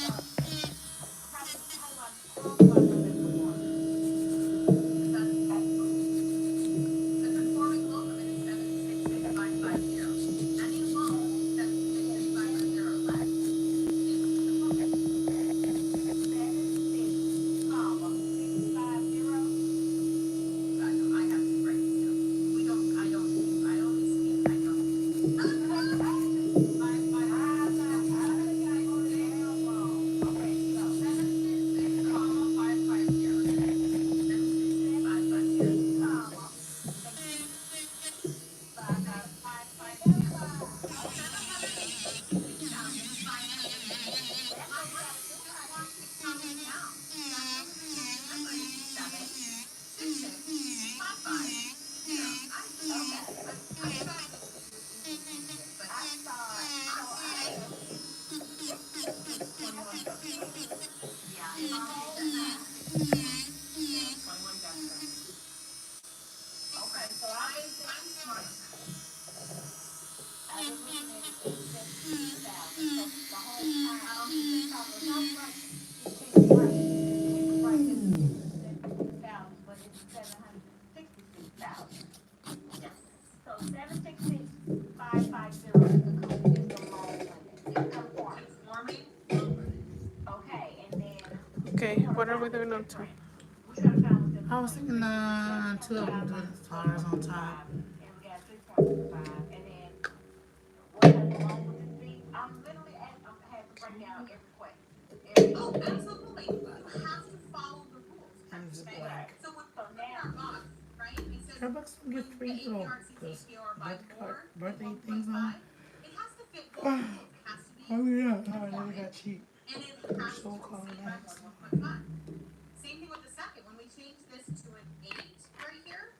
how do I know that's conforming? Because the conforming loan limit is 766,550. Any loan that's 66550 or less is conforming. 76,650. I have to write this down. I only speak, I don't read. I think I wrote it down wrong. Okay, so 766, comma, 550. 766,550. 766, comma, thank you, 550. 550. That's My what you brain gotta do, just honey. wants to count it down. That's the only thing I can remember is 766,550. Okay. I thought this was easy, but I saw it. So I'm I saying, have 21 got started. yeah, it all makes sense now. Oh, Yeah, 21 got started. Okay, what are we doing on top? I was thinking two of them with stars on top. And we got 3.25. And then what has along with this fee? I'm literally had to break down every question. Every Oh, absolutely. You have to follow the rules. And it's Okay. right. black. So when So we look at now our box, right, it says Starbucks don't when give the free little APR exceeds those APR by more than birthday things on 1.5, it has to fit both rules. It has to be Oh yeah, they conforming got cheap. and it They're has so to called exceed by more Max. than 1.5. Same thing with the second. When we change this to an 8 right here,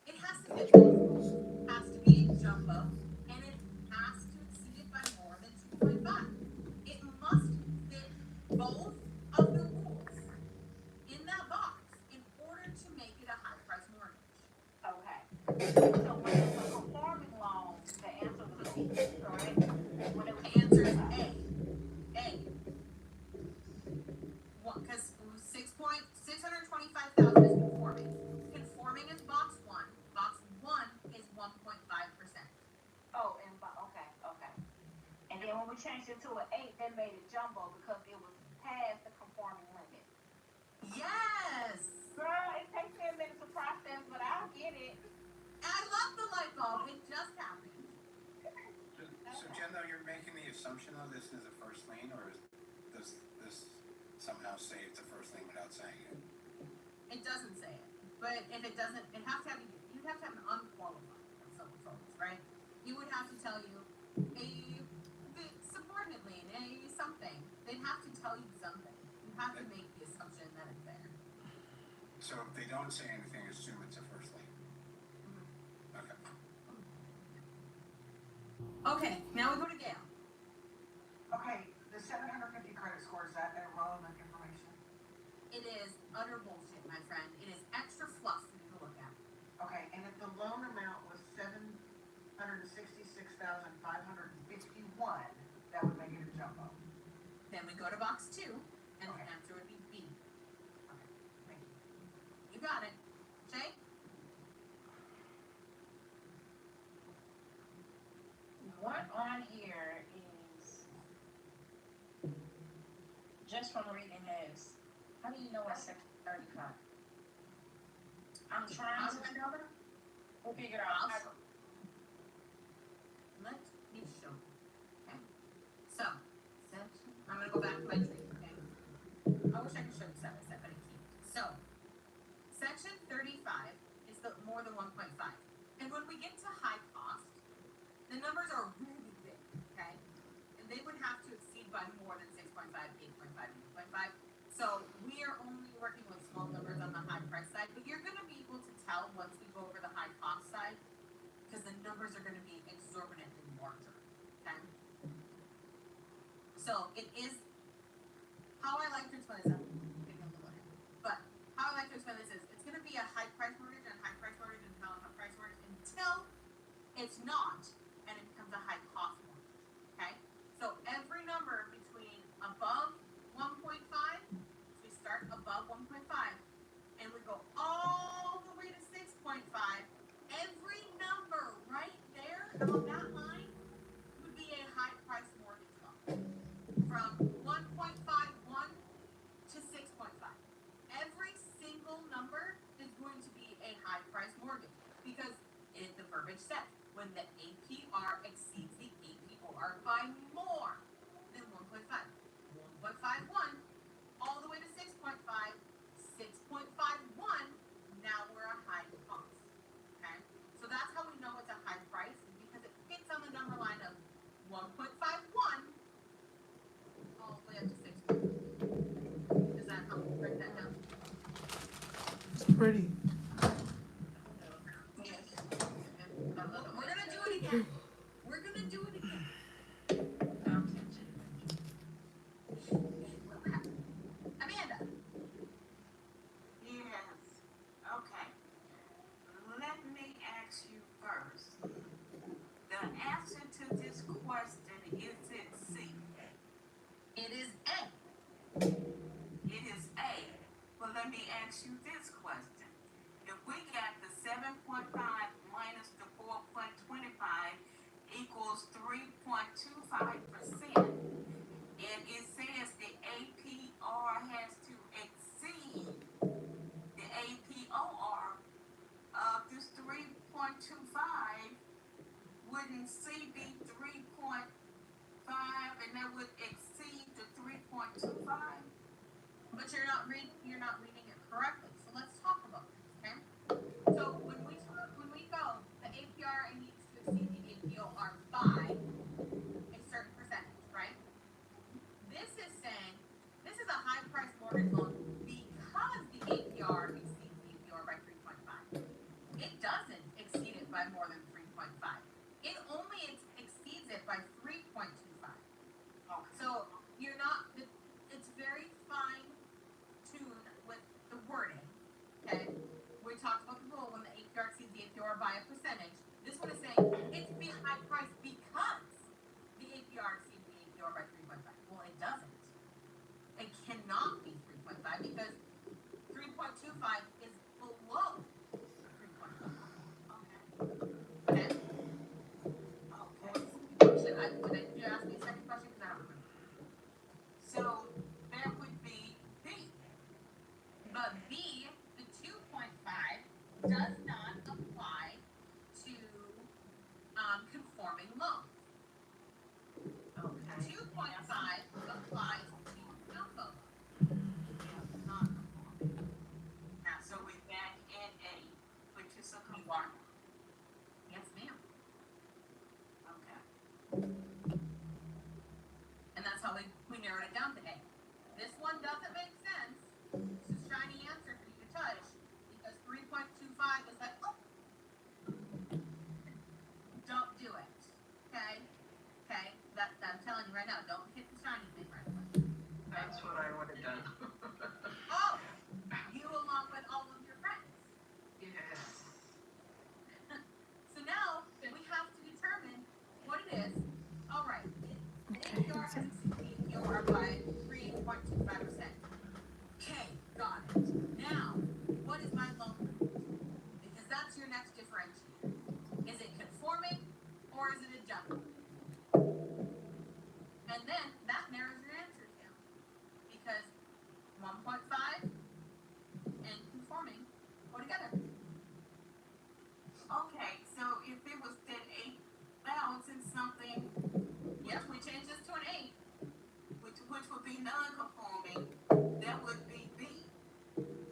it has to fit both rules. It has to be a jumbo and it has to exceed it by more than 2.5. It must fit both of the rules in that box in order to make it a high price mortgage. okay. So when it's a conforming loan, the answer was B, correct? When it was The answer is 2.5. A. Because 625,000 is conforming. Conforming is box one. Box one is 1.5%. Oh, and okay, okay. And then when we changed it to an 8, that made it jumbo because it was past the conforming limit. Yes. Girl, it takes me a minute to process, but I'll get it. I love the light bulb. It just happened. So Jen, though, you're making the assumption though this is a first lien, or does this somehow say it's a first lien without saying it? It doesn't say it, but if it doesn't, it has to have you'd have to have an unqualified of civil totals, right? You would have to tell you the subordinate lien, a something. They'd have to tell you something. You have to make the assumption that it's there. So if they don't say anything, assume it's a first lien. Okay. Okay, now we go to Gail. Okay, the 750 credit score, is that irrelevant information? It is utter bullshit, my friend. It is extra fluff for you to look at. Okay, and if the loan amount was 766,551, that would make it a jumbo. Then we go to box two, and Okay. the answer would be B. Okay, thank you. You got it. Jay? What on here is just from reading this? How do you know it's 35? I'm trying to figure out. Let me show you. Okay. So, section. I'm gonna go back to my tree. Okay. I wish I could show you step by step, but I can't. So, section 35 is the more than 1.5, and when we get to high cost, the numbers are really big. Okay, and they would have to exceed by more than 6.5, 8.5, 8.5. So we are only working with small numbers on the high price side, but you're gonna be able to tell once we go over the high cost side because the numbers are going to be exorbitantly larger. Okay. So it is how I like to explain this. But how I like to explain this is it's going to be a high price mortgage and high price mortgage and high price mortgage until it's not and it becomes a high cost mortgage. Okay. So every number between above 1.5, we start above 1.5 and we go all the way to 6.5. Every number right there on that line would be a high price mortgage loan from 1.51 to 6.5. Every single number is going to be a high price mortgage because the verbiage says when the APR exceeds the APR by more than 1.5. 1.51 all the way to 6.5, 6.51, now we're a high cost. Okay? So that's how we know it's a high price because it fits on the number line of 1.51 all the way up to 6.5. Does that help break that down? It's pretty. Yes. We're gonna do it again. We're gonna do it again. Amanda. Yes. Okay. Let me ask you first. The answer to this question, is it C? It is A. It is A. Well, let me ask you this question. If we got the 7.5 minus the 4.25 equals 3.25%, and it says the APR has to but you're not reading it correctly. So let's talk about this, okay? So when we go, the APR needs to exceed the APOR by a certain percentage, right? This is saying this is a high price mortgage loan because the APR exceeds the APR by 3.5. It doesn't exceed it by more than 3.5. It only exceeds it by 3.25. Okay. So you're not, it's very fine tuned with the wording, okay? We talked about the rule when the APR exceeds the APR by a percentage. This one is saying it's be high price because the APR exceeds the APR by 3.5. Well, it doesn't. It cannot be 3.5 because 3.25 is below 3.5. Okay. Okay. Did you ask me a second question? Because I don't remember. So that would be B. But B, the 2.5, does not apply to conforming loans. Okay. 2.5 applies to jumbo loans, not conforming. Now, so we're back at A, which is a You are. conforming. Yes, ma'am. Okay. And that's how we narrowed it down to A. This one doesn't make sense. It's a shiny answer for you to touch because 3.25 is like, oh, don't do it. Okay? Okay? That I'm telling you right now, don't hit the shiny thing right away. That's what I would have done. Oh, you along with all of your friends. Yes. So now we have to determine what it is. All right. The Okay, APR that's has it. exceeded the APR by 3.25%. Okay, got it. Now, what is my loan limit? Because that's your next differentiator. Is it conforming or is it a jumbo? And then that narrows your answers down. Because 1.5 and conforming go together. Okay, so if it was that 8,000 something, Yep, we changed this to an 8. which would be non-conforming, that would be B.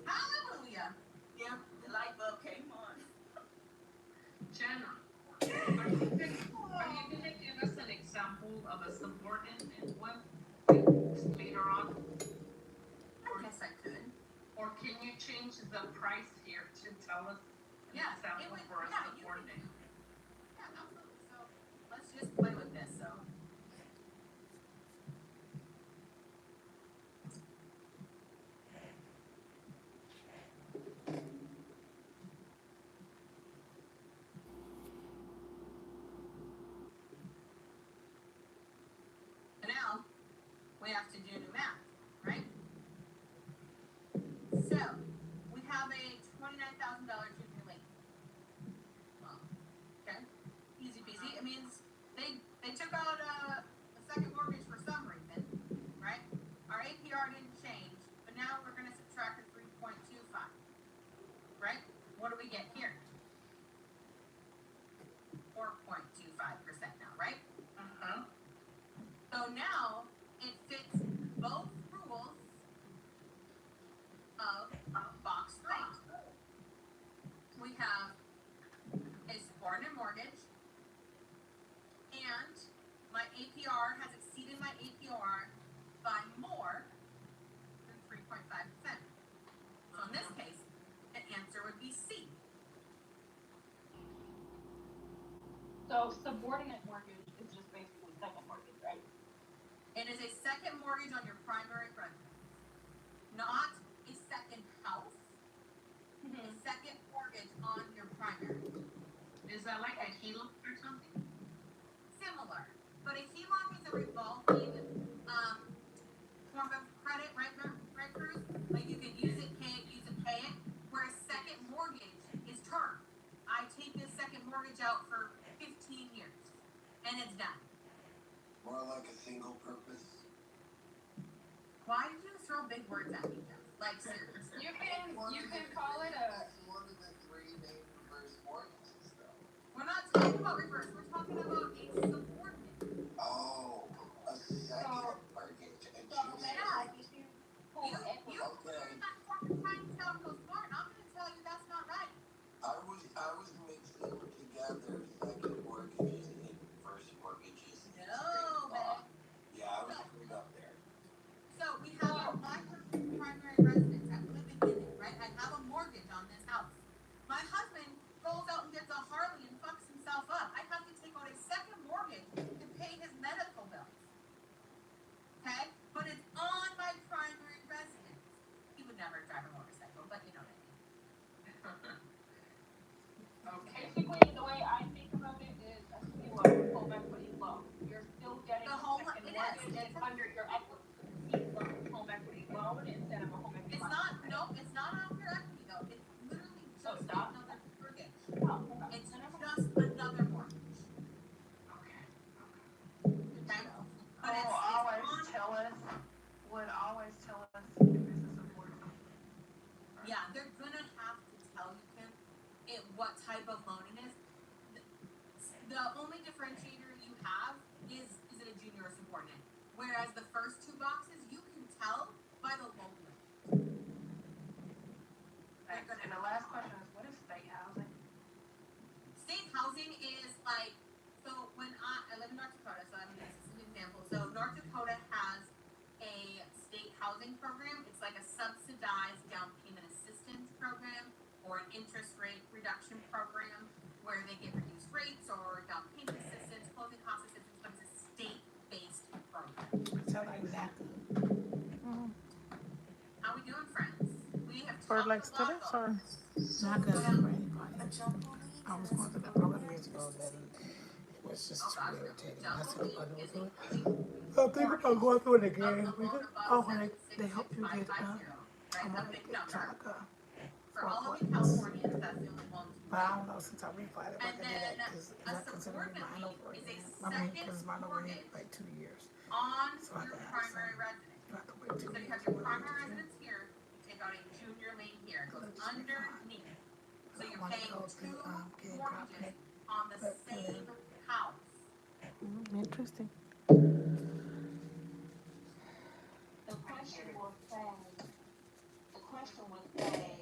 Hallelujah. Yeah, the light bulb came on. Jenna, are you gonna give us an example of a subordinate one later on? I guess I could. Or can you change the price here to tell us an Yeah, example for a you can. subordinate? Yeah, absolutely. So let's just play with this. So now we have to do new math, right? So we have a $29,000 junior lien. Well, okay, easy peasy. It means they took out a second mortgage for some reason, right? Our APR didn't change, but now we're going to subtract a 3.25, right? What do we get here? 4.25% now, right? So now it fits both rules of box 3. We have a subordinate mortgage, and my APR has exceeded my APR by more than 3.5%. So in this case, the answer would be C. So subordinate mortgage is just basically second mortgage, right? It is a second mortgage on your primary residence, not a second house. A second mortgage on your primary. Is that like a HELOC or something? Similar, but a HELOC is a revolving form of credit, right, Cruz? Like you can use it, pay it. Where a second mortgage is term. I take this second mortgage out for 15 years, and it's done. More like a single purpose. Why did you throw big words at me, Jeff? Like seriously. You can call it a. It's one of the 3 main reverse mortgages, though. We're not talking about reverse. We're talking about a subordinate. Oh, a second mortgage. A junior. Yeah, if you pull You No, it's not on your equity though. It's literally So just stop. another mortgage. Oh, okay. It's So never mind. just another mortgage. Okay. Okay? So, But Will it's always on. tell us, would always tell us if it's a subordinate. Yeah, they're gonna have to tell you, Kim, what type of loan it is. The only differentiator you have is it a junior or subordinate? Whereas the first two boxes you can tell by the loan limit. Thanks. And the last question is, what is state housing? State housing is like, so when I live in North Dakota, so I'm gonna use this as an example. So North Dakota has a state housing program. It's like a subsidized down payment assistance program or an interest rate reduction program where they get reduced rates or down payment assistance, closing cost assistance, but it's a state-based program. Sound like that. How we doing, friends? We have For talked like a lot students though. or Not good for anybody. A jumbo lead I was and a going through that super program lead years ago, is the then same thing. it was just Oh too gosh, no. irritating. I Jumbo said, lead I is do a it. big I think about going through it again. a loan above Oh, when they help you get, 76550, right? I'm The gonna big get try number. like a For 4 all of you points. Californians, that's the only loans we But I do. don't know since I replied if I And can do that then because is a that considered me subordinate mine lead over is a again? I mean, second because mine over in mortgage like 2 years, on so I your can have primary some. residence. I have to wait 2 So you years have or your whatever primary to do. residence here, you take out a junior lien here. It goes That'll just be fine. underneath. So I you're want to paying go two through getting mortgages confident, on the but same house. interesting. The question will say, the question would say,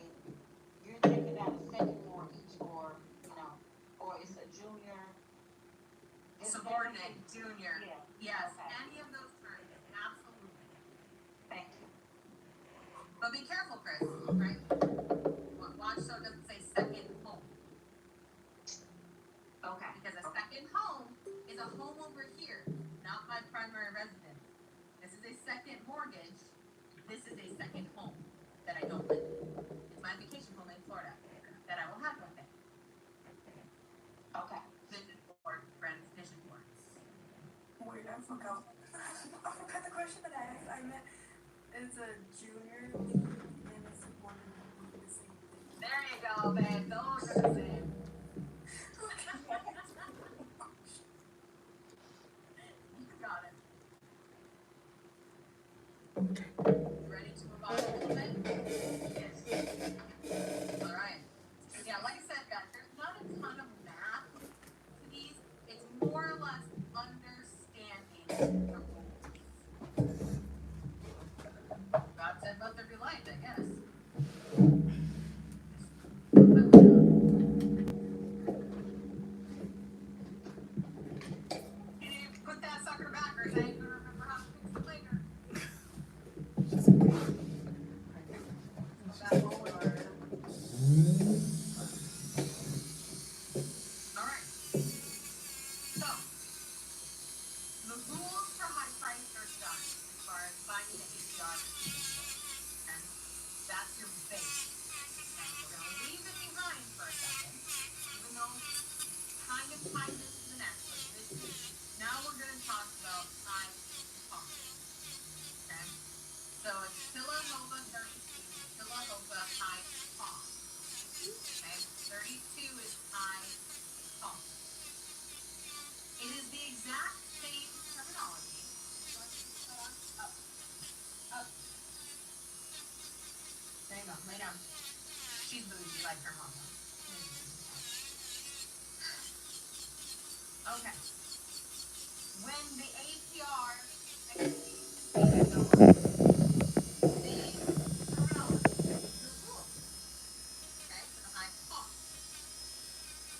you're taking out a second mortgage or, or it's a junior. Subordinate, junior. Yeah. Yes, Okay. any of those terms, absolutely. Thank you. But be careful, Chris, right? Watch so it doesn't say second home. Okay. Because a second home is a home over here, not my primary residence. This is a second mortgage. This is a second home that I don't live in. It's my vacation home in Florida that I will have one day. Okay. Vision board, friends, vision boards. Wait, I forgot. I forgot the question that I asked. I meant it's a junior lead and a subordinate lead the same thing. There you go, babe. Those are the same. You got it. You ready to move on a little bit? Yes. All right. Yeah, like I said, guys, there's not a ton of math to these. It's more or less understanding the rules. God said both of your life, I guess. You put that sucker back or I ain't gonna remember how to fix it later. That over. All right. So, the rules for high price are done as far as finding the APR. Okay? That's your base. Okay? We're going to leave it behind for a second, even though kind of tied this to the next one. Now we're going to talk about high cost. Okay? So it's Tillahoba 32, Tillahoba high cost. Okay? 32 is high cost. It is the exact same terminology. Up. Up. There you go. Lay down. She's bougie like her mama. Okay. When the APR exceeds the same terminology, the rule. Okay, for the high cost.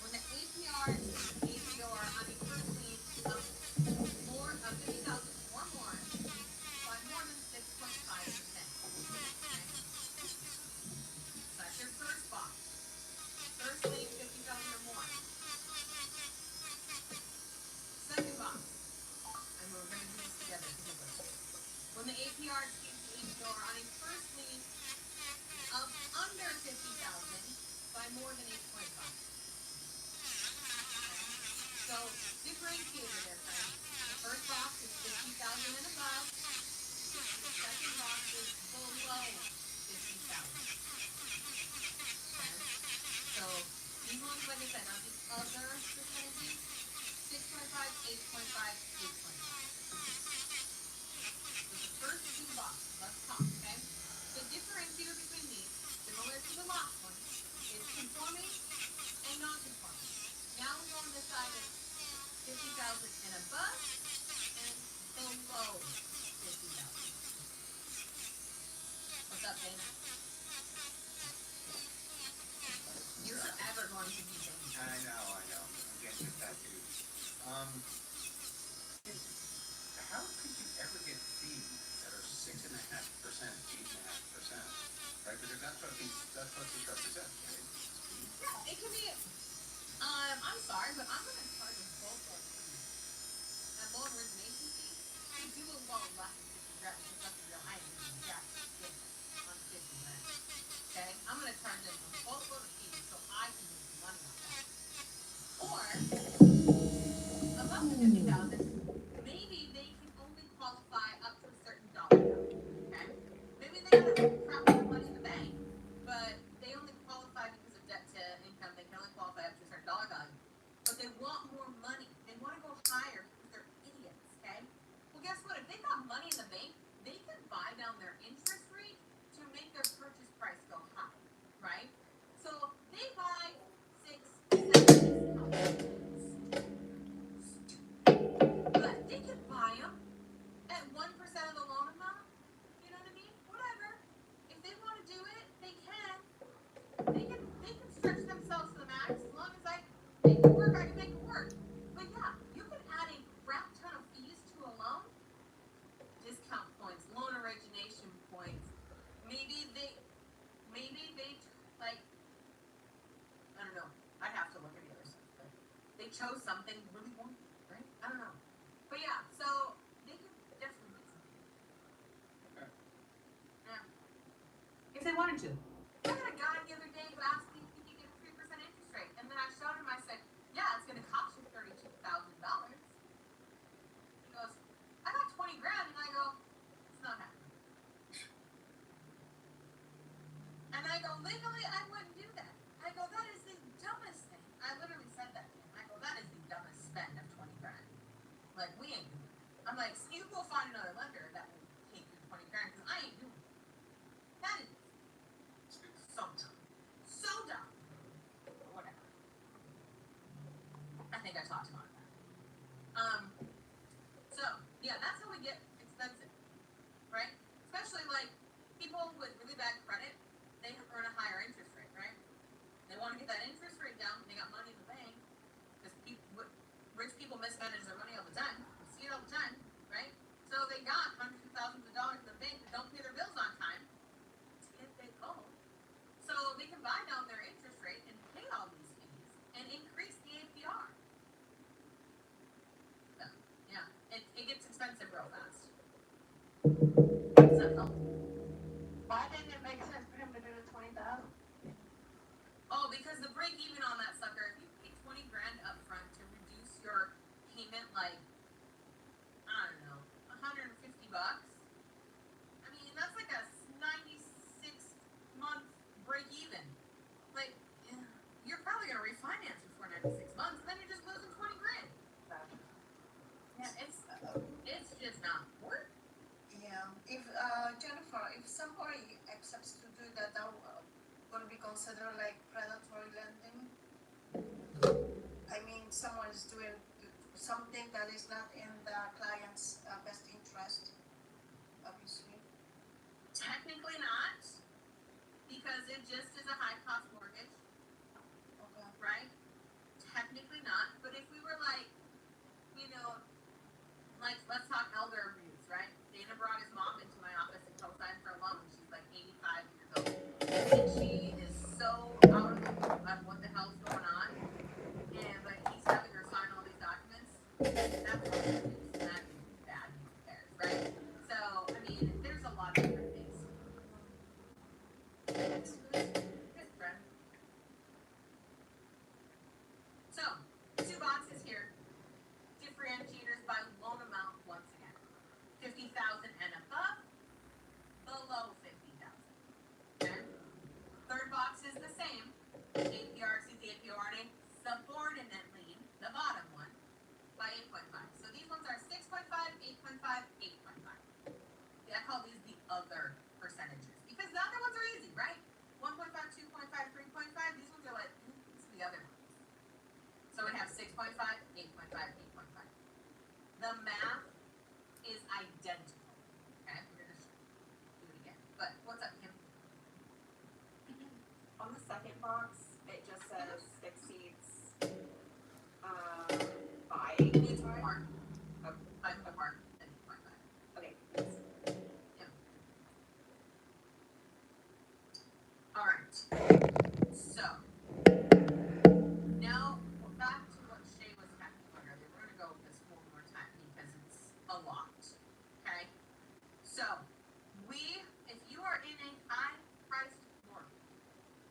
When the APR exceeds APR on a first lien of more of 50,000 or more by more than 6.5%. Okay? That's your first box. First lien 50,000 or more. Second box. And we're gonna do this together. up, Dana. You're forever going to be Dana. I know. I'm getting it that too. Um, how could you ever get fees that are 6.5%, 8.5%? Right? Because that's what this represents, right? Yeah, it can be. I'm sorry, but I'm going to charge a full court fee. A loan origination fee. They do a loan less than 50 grand. Because let's be real, I ain't doing jack shit on 50 grand. Okay? I'm going to charge them a full court fee so I can make some money off that. Or above the 50,000, maybe they can only qualify up to a certain dollar value. Okay? Maybe they got a crap ton of money in the bank, but they only qualify because of debt to income. They can only qualify up to a certain dollar value. But they want more money. They want to go higher because they're idiots. Okay? Well, guess what? If they got money in the bank, they can buy down their interest rate to make their purchase price go high. Right? So they buy 6, 7 but they can buy them at 1% of the loan amount. You know what I mean? Whatever. If they want to do it, they can. They can stretch themselves to the max as long as I make it work. I can make it work. But yeah, you can add a crap ton of fees to a loan. Discount points, loan origination points. Maybe they like, I don't know. I'd have to look at the other stuff, but they chose something really wonky, right? I don't know. But yeah, so they can definitely make something. Okay. Yeah. If they wanted to. I had a guy the other day who asked me if he could get a 3% interest rate. And then I showed him, I said, yeah, it's going to cost you $32,000. He goes, I got 20 grand. And I go, it's not happening. And I go, legally, I wouldn't do that. I go, that is the dumbest thing. I literally said that to him. I go, that is the dumbest spend of 20 grand. Like, we ain't doing it. I'm like, so you go find another lender that will take your 20 grand because I ain't doing it. That is so dumb. So dumb. But whatever. I think I talked about that. So, yeah, that's how we get expensive, right? Especially, like, people with really bad credit, they earn a higher interest rate, right? They want to get that interest rate down when they got money in the bank because rich people mismanage their money all the time. We see it all the time, right? So they got hundreds of thousands of dollars in the bank that don't pay their bills on time if they go. So they can buy down their interest rate and pay all these fees and increase the APR. So, yeah, it gets expensive real fast. Does that help? Why didn't it make sense for him to do the 20,000? Oh, because the break even on that sucker, if you pay 20 grand up front to reduce your payment, like, I don't know, $150. I mean, that's like a 96-month break even. Like, you're probably gonna refinance before 96 months, and then you're just losing 20 grand. Yeah, it's just not worth it. Yeah. If Jennifer, if somebody accepts to do that, that would be considered like predatory lending. I mean, someone is doing something that is not in the client's best interest, obviously. Technically not, because it just is a high cost mortgage. Okay. Right? Technically not, but if we were like, you know, like, let's talk elder abuse, right? Dana brought his mom into my office and co-signed for a loan. She's like 85 years old. And she is so out of the loop on what the hell's going on. But he's having her sign all these documents. That's elder abuse. That box, it just says exceeds by Needs time. more. Okay. By more than 2.5. Okay. All right. So now we're back to what Shay was talking about earlier. We're gonna go over this one more time because it's a lot. Okay. So if you are in a high-priced mortgage,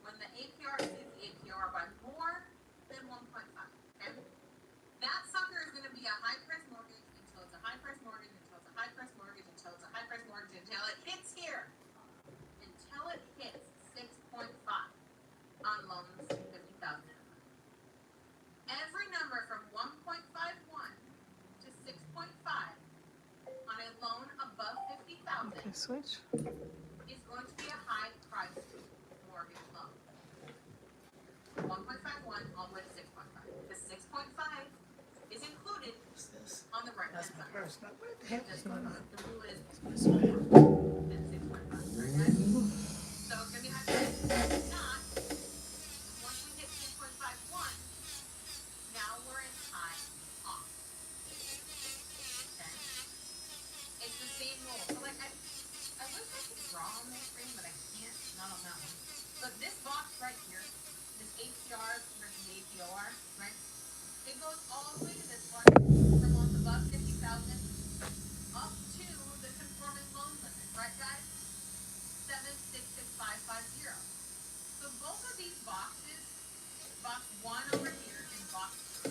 when the APR exceeds the APR by more than 1.5, okay, that sucker is gonna be a high-priced mortgage until it's a high-priced mortgage until it's a high-priced mortgage until it's a high-priced mortgage until it hits here. Until it hits 6.5 on loans 50,000 and above. Every number from 1.51 to 6.5 on a loan above 50,000 Okay, switch. is going to be a high-priced mortgage loan. 1.51 all the way to 6.5. Because 6.5 is included on the right-hand side. Personal. What the heck is going on? The rule is more than 6.5. Okay? So it's going to be high-priced. If not, once we hit 6.51, now we're in high off. Okay? It's the same rule. So like I wish I could draw on this screen, but I can't, not on that one. But this box right here, this APR versus the APOR, right? It goes all the way to this one from loans above 50,000 up to the conforming loan limit, right guys? 766550. So both of these boxes, box 1 over here and box 2,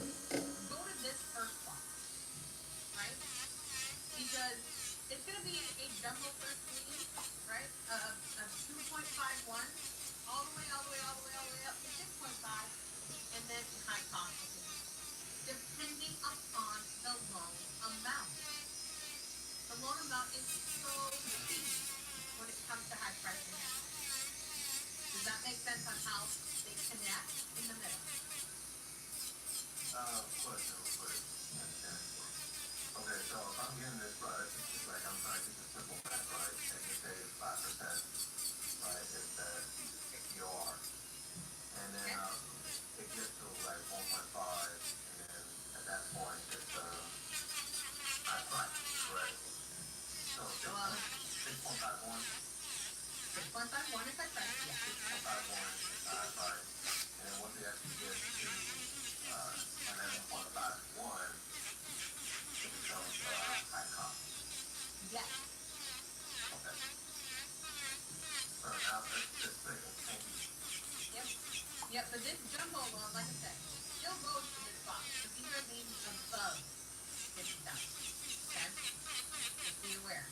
go to this first box, right? Because it's going to be a jumbo first lien, right? Of 2.51 all the way up to 6.5, and then high cost of it, depending upon the loan amount. The loan amount is so key when it comes to high price finance. Does that make sense on how they connect in the middle? Question real quick. Okay, so if I'm getting this right, it's like I'm trying to keep the simple math right, and you say 5%, right, is the APR. And then it gets to like 1.5, and then at that point it's high price, correct? So 6.51. 6.51 is high price, yeah. 6.51 is high price, and then once it actually gets to, and then 1.51, it becomes high cost. Yes. Okay. So now this thing will change. Yep, but this jumbo loan, like I said, still goes to this box. But these are named above 50,000. Okay? Just be aware.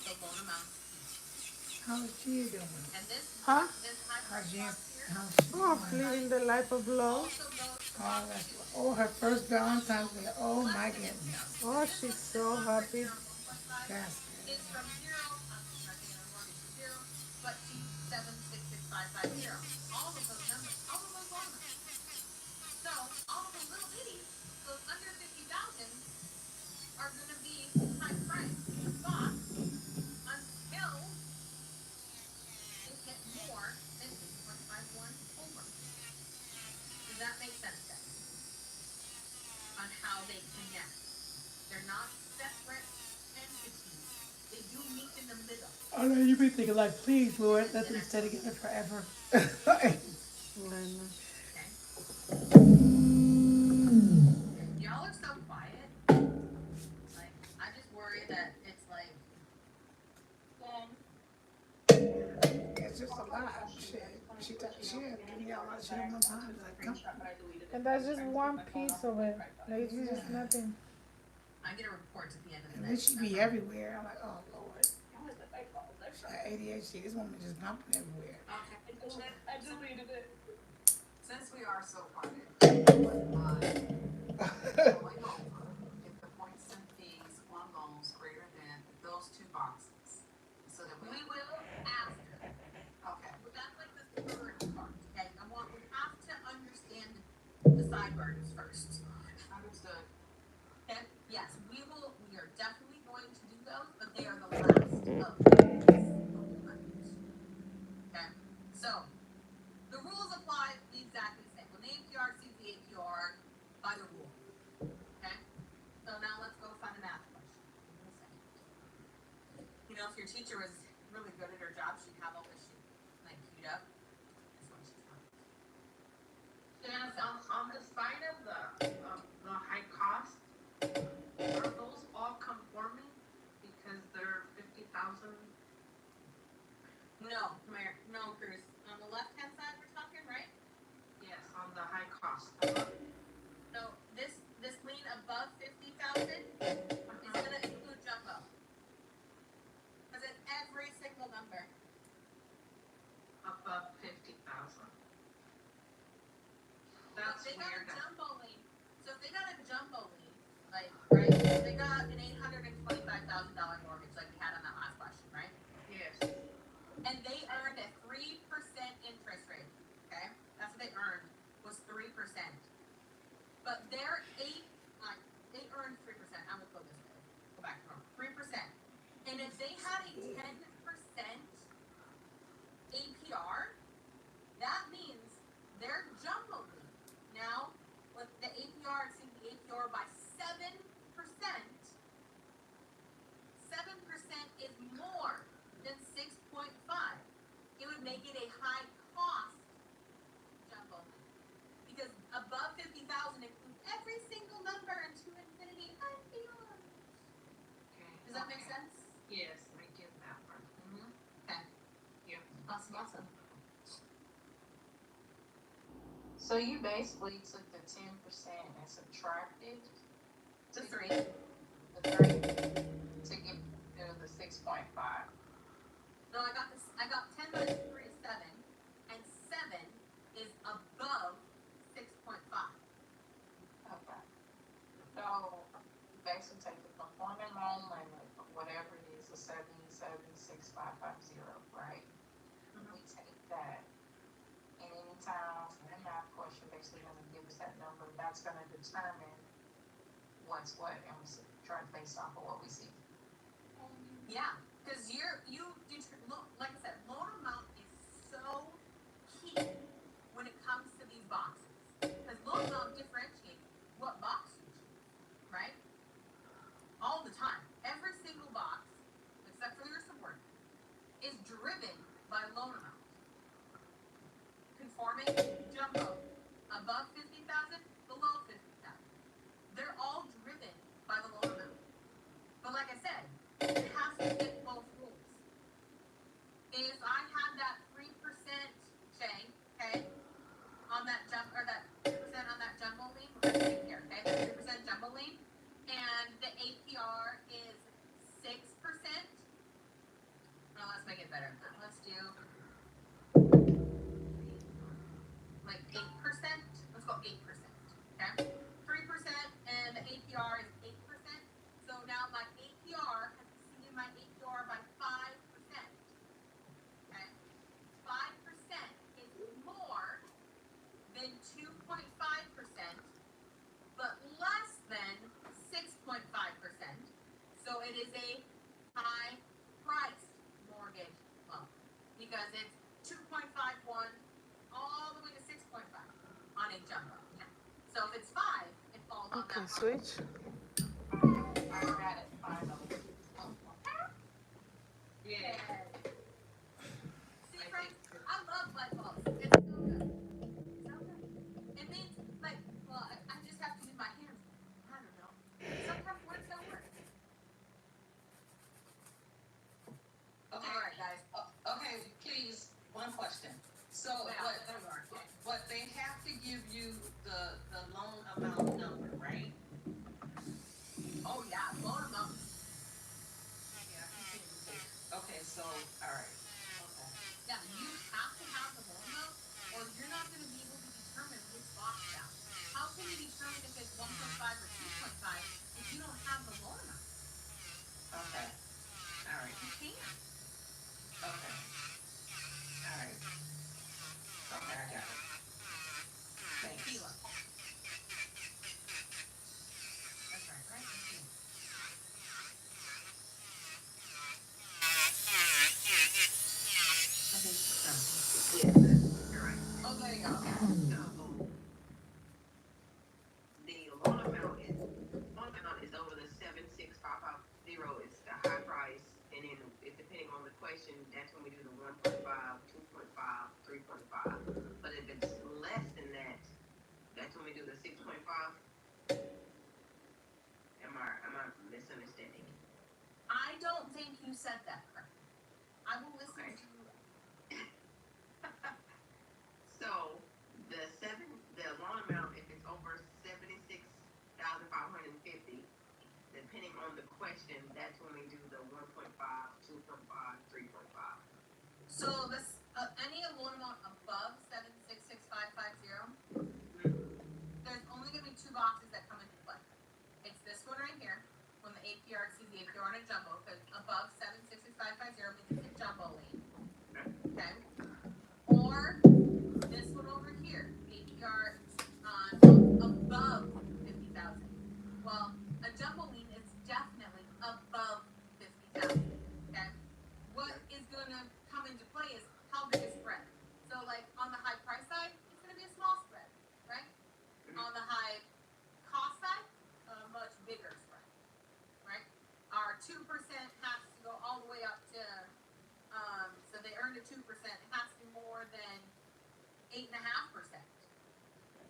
The loan amount is key. How's she doing? And this Huh? this high How's price she? box here How's she Oh, doing? living the life of love. also goes to Oh, box that's, 2. oh, her first Valentine's Day. Oh Less my than goodness. Oh, this she's one, so right happy. here on 1.5 That's is from 0. Obviously, not taking a mortgage to 0, but to 7666550. All of those numbers, all of those loan amounts. So all of those little bitties, those under 50,000, are going to be high price box until they hit more than 6.51 over. Does that make sense, guys? On how they connect. They're not separate entities. They do meet in the middle. I know you be thinking like, please, Lord, let them stay together forever. Okay? Y'all are so quiet. Like, I just worry that it's like, It's just a lot. She had given y'all a lot of shit at one time. Like, come. And that's just one piece of it. Like, it's just nothing. I get a report at the end of the And day. then she be everywhere. I'm like, oh Lord. She got ADHD. This woman just jumping everywhere. I deleted it. Since we are so quiet, going over if the points and fees on loans greater than those two boxes, so that We will after. okay. But that's like the third part. Okay, we have to understand the sideburns first. Understood. Okay? Yes, we are definitely going to do those, but they are the last of these. Okay? So, the on the side of the high cost, are those all conforming because they're 50,000? No, Mayor, no, Bruce. On the left-hand side, we're talking, right? Yes, on the high cost. No, this lien above 50,000 is gonna include jumbo. Cause it's every single number. Above 50,000. So That's if they got a weird. jumbo lien, like, right, if they got an $825,000 mortgage like we had on that last question, right? Yes. And they earned a 3% interest rate, okay? That's what they earned, was 3%. But their they earned 3%. I'm gonna go this way. Go back to normal. 3%. And if they had a 10% APR, that means their jumbo lien. Now, with the APR exceeding the APR by 7%, 7% is more than 6.5. It would make it a high cost jumbo lien. Because above 50,000 includes every single number into infinity and beyond. Okay. Does that make sense? Yes, I get that part. Okay. Yeah. Awesome. So you basically took the 10% and subtracted The 3. the 3 to get the 6.5. No, I got 10 minus 3 is 7, and 7 is above 6.5. Okay. So basically take the conforming loan limit of whatever it is, a 776550, right? We take that, and anytime in that portion basically gonna give us that number, that's gonna determine what's what, and we try based off of what we see. Yeah, because like I said, loan amount is so key when it comes to these boxes. Because loan amount differentiates what box you choose, right? All the time. Every single box, except for your subordinate, is driven by loan amount. Conforming, jumbo, above 50,000, below 50,000. They're all driven by the loan amount. But like I said, it has to fit both rules. If I had that 3% Shay, okay, on that that 3% on that jumbo lien, we're gonna take here, okay, the 3% jumbo lien, and the APR is 6%. No, let's make it better than that. Let's do like 8%. Let's go 8%. Okay? 3% and the APR is 8%. So now my APR has exceeded my APR by 5%. Okay? 5% is more than 2.5%, but less than 6.5%. So it is a high priced mortgage loan because it's 2.51 all the way to 6.5 on a jumbo. So if it's 5, it falls on Okay, that switch. I got it finally. Yeah. See, friends, I love light bulbs. It's so good. So good. It means, like, well, I just have to use my hands. I don't know. Sometimes words don't work. Okay, All right, guys. okay, please, one question. So Well, there we are. what they have to give you the loan amount number, right? Oh, yeah. Loan amount. Okay, so, all right. Okay. Yeah, you have to have the loan amount, or you're not going to be able to determine which box down. How can you determine if it's 1.5 or 2.5 if you don't have the loan amount? Okay. All right. You can't. Okay. All right. Okay, I got it. Thanks. Sheila. That's right? Sheila. I think so. Yeah, you're right. Oh, there you go. Okay. The loan amount is over the 76550 is the high price, and then it depending on the question, that's when we do the 1.5, 2.5, 3.5. But if it's less than that, that's when we me to do the 6.5? Am I misunderstanding? I don't think you said that correctly. I will listen Okay. to you. So the loan amount, if it's over 76,550, depending on the question, that's when we do the 1.5, 2.5, 3.5. So this any loan amount above 766550, there's only going to be two boxes that come into play. It's this one right here, when the APR exceeds the APR on a jumbo, because above 766550 means it's a jumbo lien. Okay. Or this one over here, APR above 50,000. Well, a jumbo lien is definitely above 50,000. Okay. What is going to come into play is how big a spread. So, like on the high price side, it's going to be a small spread, right? On the high cost side, a much bigger spread, right? Our 2% has to go all the way up to, so they earned a 2%. It has to be more than 8.5%,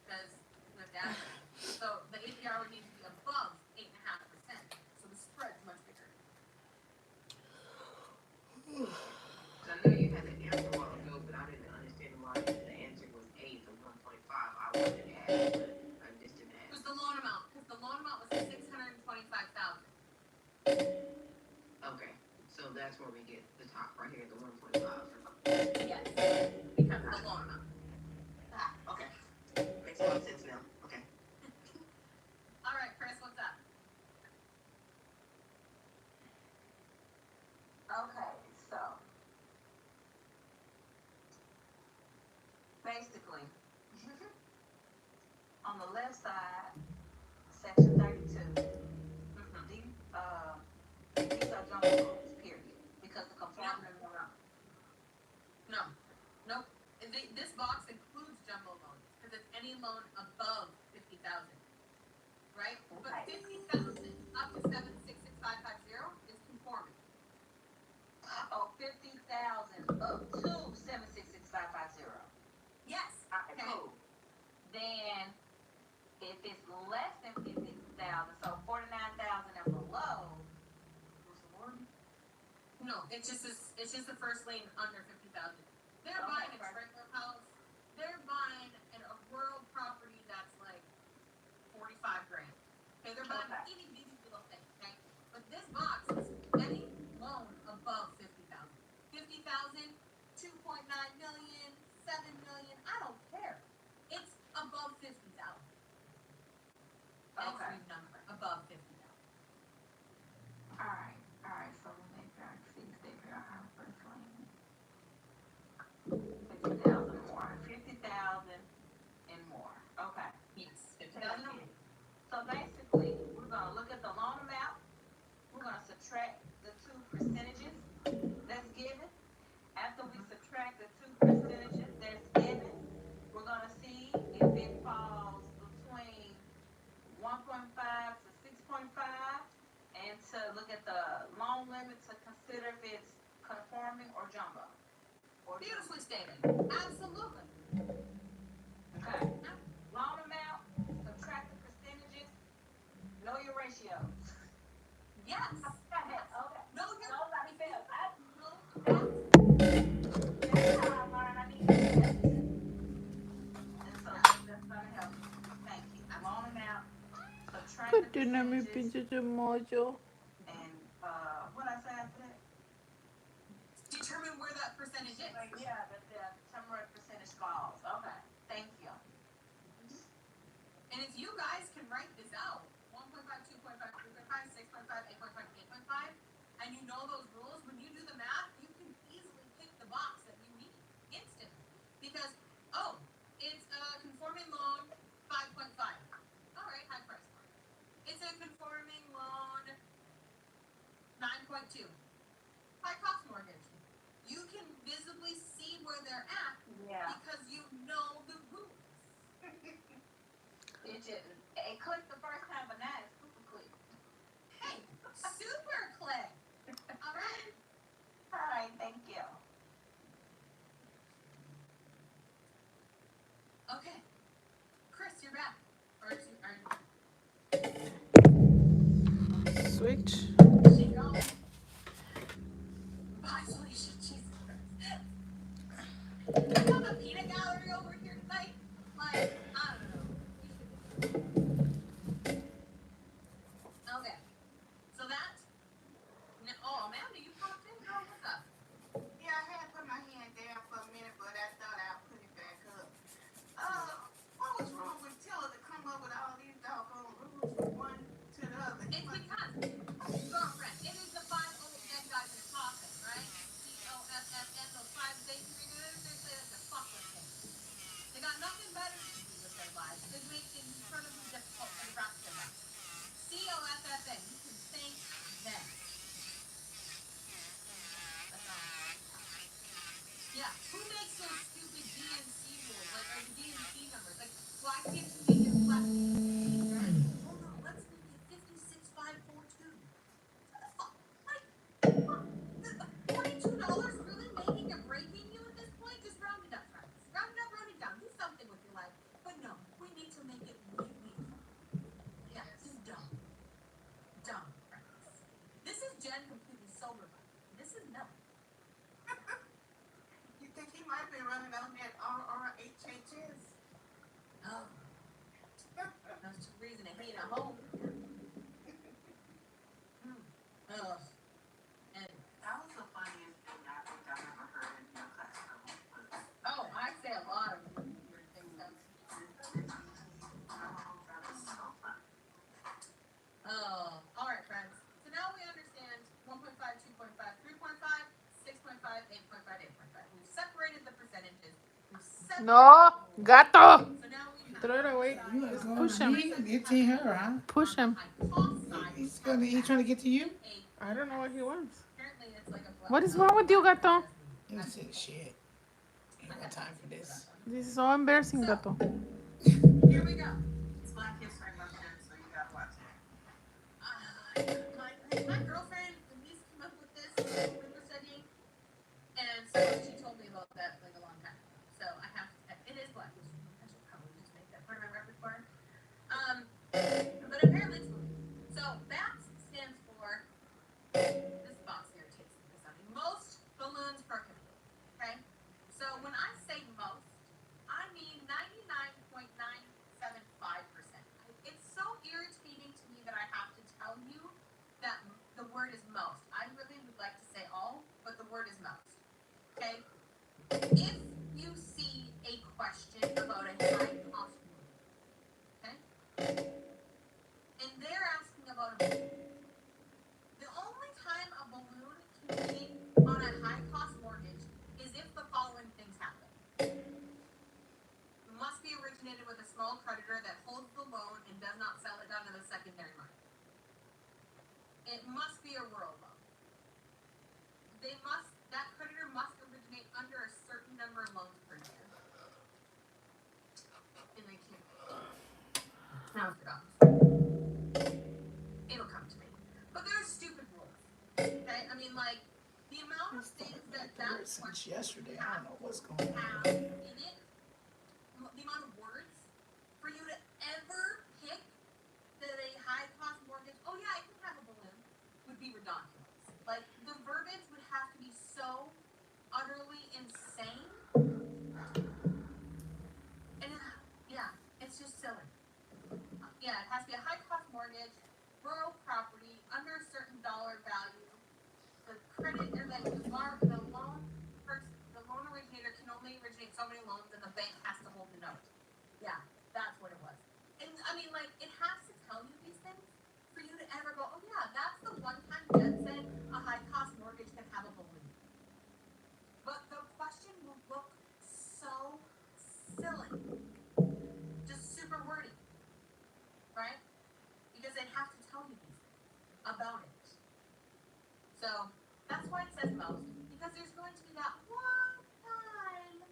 because the data. So the APR would need to be above 8.5%. So the spread's much bigger. So I know you had the answer a while ago, but I didn't understand why the answer was 8 or 1.5. I wanted to ask, but I just didn't It was ask. the loan amount, because the loan amount was 625,000. Okay, so that's where we get the top right here, the 1.5. Yes, because of the loan amount. Okay. Makes a lot of sense now. Okay. All right, Chris, what's up? Okay, so basically, on the left side, section 32, these are jumbo loans, period, because the conforming No. Nope. This box includes jumbo loans, because it's any loan above 50,000, right? But Right. 50,000 up to 766550 is conforming. Oh, 50,000 up to 766550. Yes. Okay, cool. Then, if it's less than 50,000, so 49,000 and below, No, it's just the first lane under 50,000. They're Okay, buying a perfect. trailer house. They're buying a rural property that's like 45 grand. Okay, they're buying Okay. itty bitty little thing. Okay, but this box is any loan above 50,000. 50,000, 2.9 million, 7 million. I don't care. It's above 50,000. Okay. Every number above 50,000. Alright, so they got 6, they got our first lane. 50,000 more, 50,000 and more, okay. Yes, 50,000 or more. So basically, we're gonna look at the loan amount, we're gonna subtract the 2 percentages that's given. After we subtract the 2 percentages that's given, we're gonna see if it falls between 1.5 to 6.5, and to look at the loan limit to consider if it's conforming or jumbo. Beautifully stated. Absolutely. Okay. Loan amount, subtract the percentages, know your ratios. Yes. Okay. No, you're Nobody fails. no. That's how I learned I need to do that. And so that's gonna help me. Thank you. Loan amount, subtract the Continua mi percentages, pinche de mojo. and what I say after that? Determine where that percentage is. Yeah, the summary percentage falls. Okay. Thank you. And if you guys can write this out, 1.5, 2.5, 3.5, 6.5, 8.5, 8.5, and you know those rules, when you do the math, you can easily pick the box that you need instantly. Because, it's a conforming loan 5.5. All right, high price loan. It's a conforming loan 9.2. High cost mortgage. You can visibly see where they're at because you know the rules. It clicked the first time, but now it's super click. Hey, super click. All right. All right, thank you. Okay. Chris, you're back. Do we have a peanut gallery over here tonight? Like, I don't know. We should be doing it. Okay. So that. No, oh, Amanda, you popped in, girl. What's up? Yeah, I had put my hand down for a minute, but I thought I'd put it back up. What was wrong with Tiller to come up with all these doggone rules from one to the other? It's because, girlfriend, it is the 5 old dead guys in a coffin, right? COFFN, those 5 safety regulators, they say that to fuck with things. They got nothing better to do with their lives. They make things incredibly difficult for the rest of us. COFFN, you can thank them. That's all. Yeah, who makes those stupid DNC rules, like, or the DNC numbers? Like, why can't you make it flat? Right? Oh no, let's make it 56542. What the fuck? Like, $42 really making or breaking you at this point? Just round it up, friends. Round it up, round it down. Do something with your life. But no, we need to make it really fun. Yeah, just dumb. Dumb, friends. This is Jen completely sober. This is no. You think he might be running on that RRHHS? Oh. That's the reason to hate at home. Ugh. And That was the funniest thing I think I've ever heard in your classroom. oh, I say a lot of weird things. That was so funny. Oh, all right, friends. So now we understand 1.5, 2.5, 3.5, 6.5, 8.5, 8.5. We've separated the percentages. No, gato. So now we Throw it away. You are going Push to him. me? It's in her, huh? Push him. He's trying to get to you? I don't know what he wants. Apparently it's like a What is wrong with you, gato? He said, shit. Ain't got time for this. This is so embarrassing, gato. Here we go. It's Black History Month, so you gotta watch it. My girlfriend Denise came up with this when we were studying, and so she told me about that like a long time ago. So I have to. It is Black History Month. I should probably just make that part of my repertoire. But apparently it's moving. So BAPS stands for. This box irritates me because I mean most balloons prohibited. Okay, so when I say most, I mean 99.975%. It's so irritating to me that I have to tell you that the word is most. I really would like to say all, but the word is most. Okay? If you see a question about a high cost mortgage, okay? And they're asking about a balloon. The only time a balloon can be on a high cost mortgage is if the following things happen. It must be originated with a small creditor that holds the loan and does not sell it down to the secondary market. It must be a rural loan. That creditor must originate under a certain number of loans per year. And they can't. Now I forgot. It'll come to me. But there's stupid rules. Okay? I mean, like, the amount of things that Since yesterday, I don't know what's going on. have in it, the amount of words for you to ever pick that a high cost mortgage, oh yeah, I can have a balloon, would be redundant. Like, the verbiage would have to be so utterly insane. And yeah, it's just silly. Yeah, it has to be a high cost mortgage, rural property, under a certain dollar value. The credit or like the loan originator can only originate so many loans and the bank has to hold the note. Yeah, that's what it was. And I mean, like, it has to tell you these things for you to ever go, oh yeah, that's the one time Jen said a high cost mortgage can have a balloon. But the question will look so silly. Just super wordy. Right? Because they'd have to tell you these things about it. So that's why it says most, because there's going to be that one time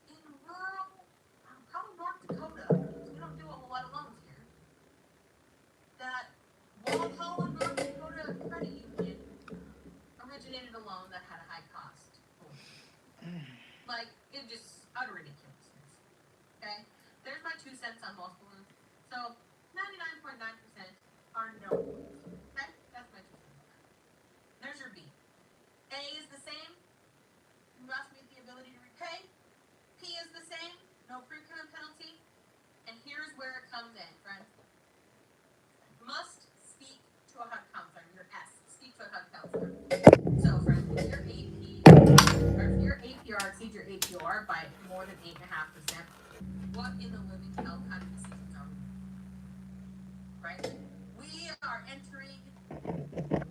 in rural, probably North Dakota, because we don't do a whole lot of loans here, that Walhalla, North Dakota Credit Union originated a loan that had a high cost. Like, it just utter ridiculousness. Okay? There's my 2 cents on most balloons. So 99.9% are no balloons. Okay? That's my 2 cents. There's your B. A is the same. You must APR by more than 8.5%. What in the living hell kind of decisions are we? Right? We are entering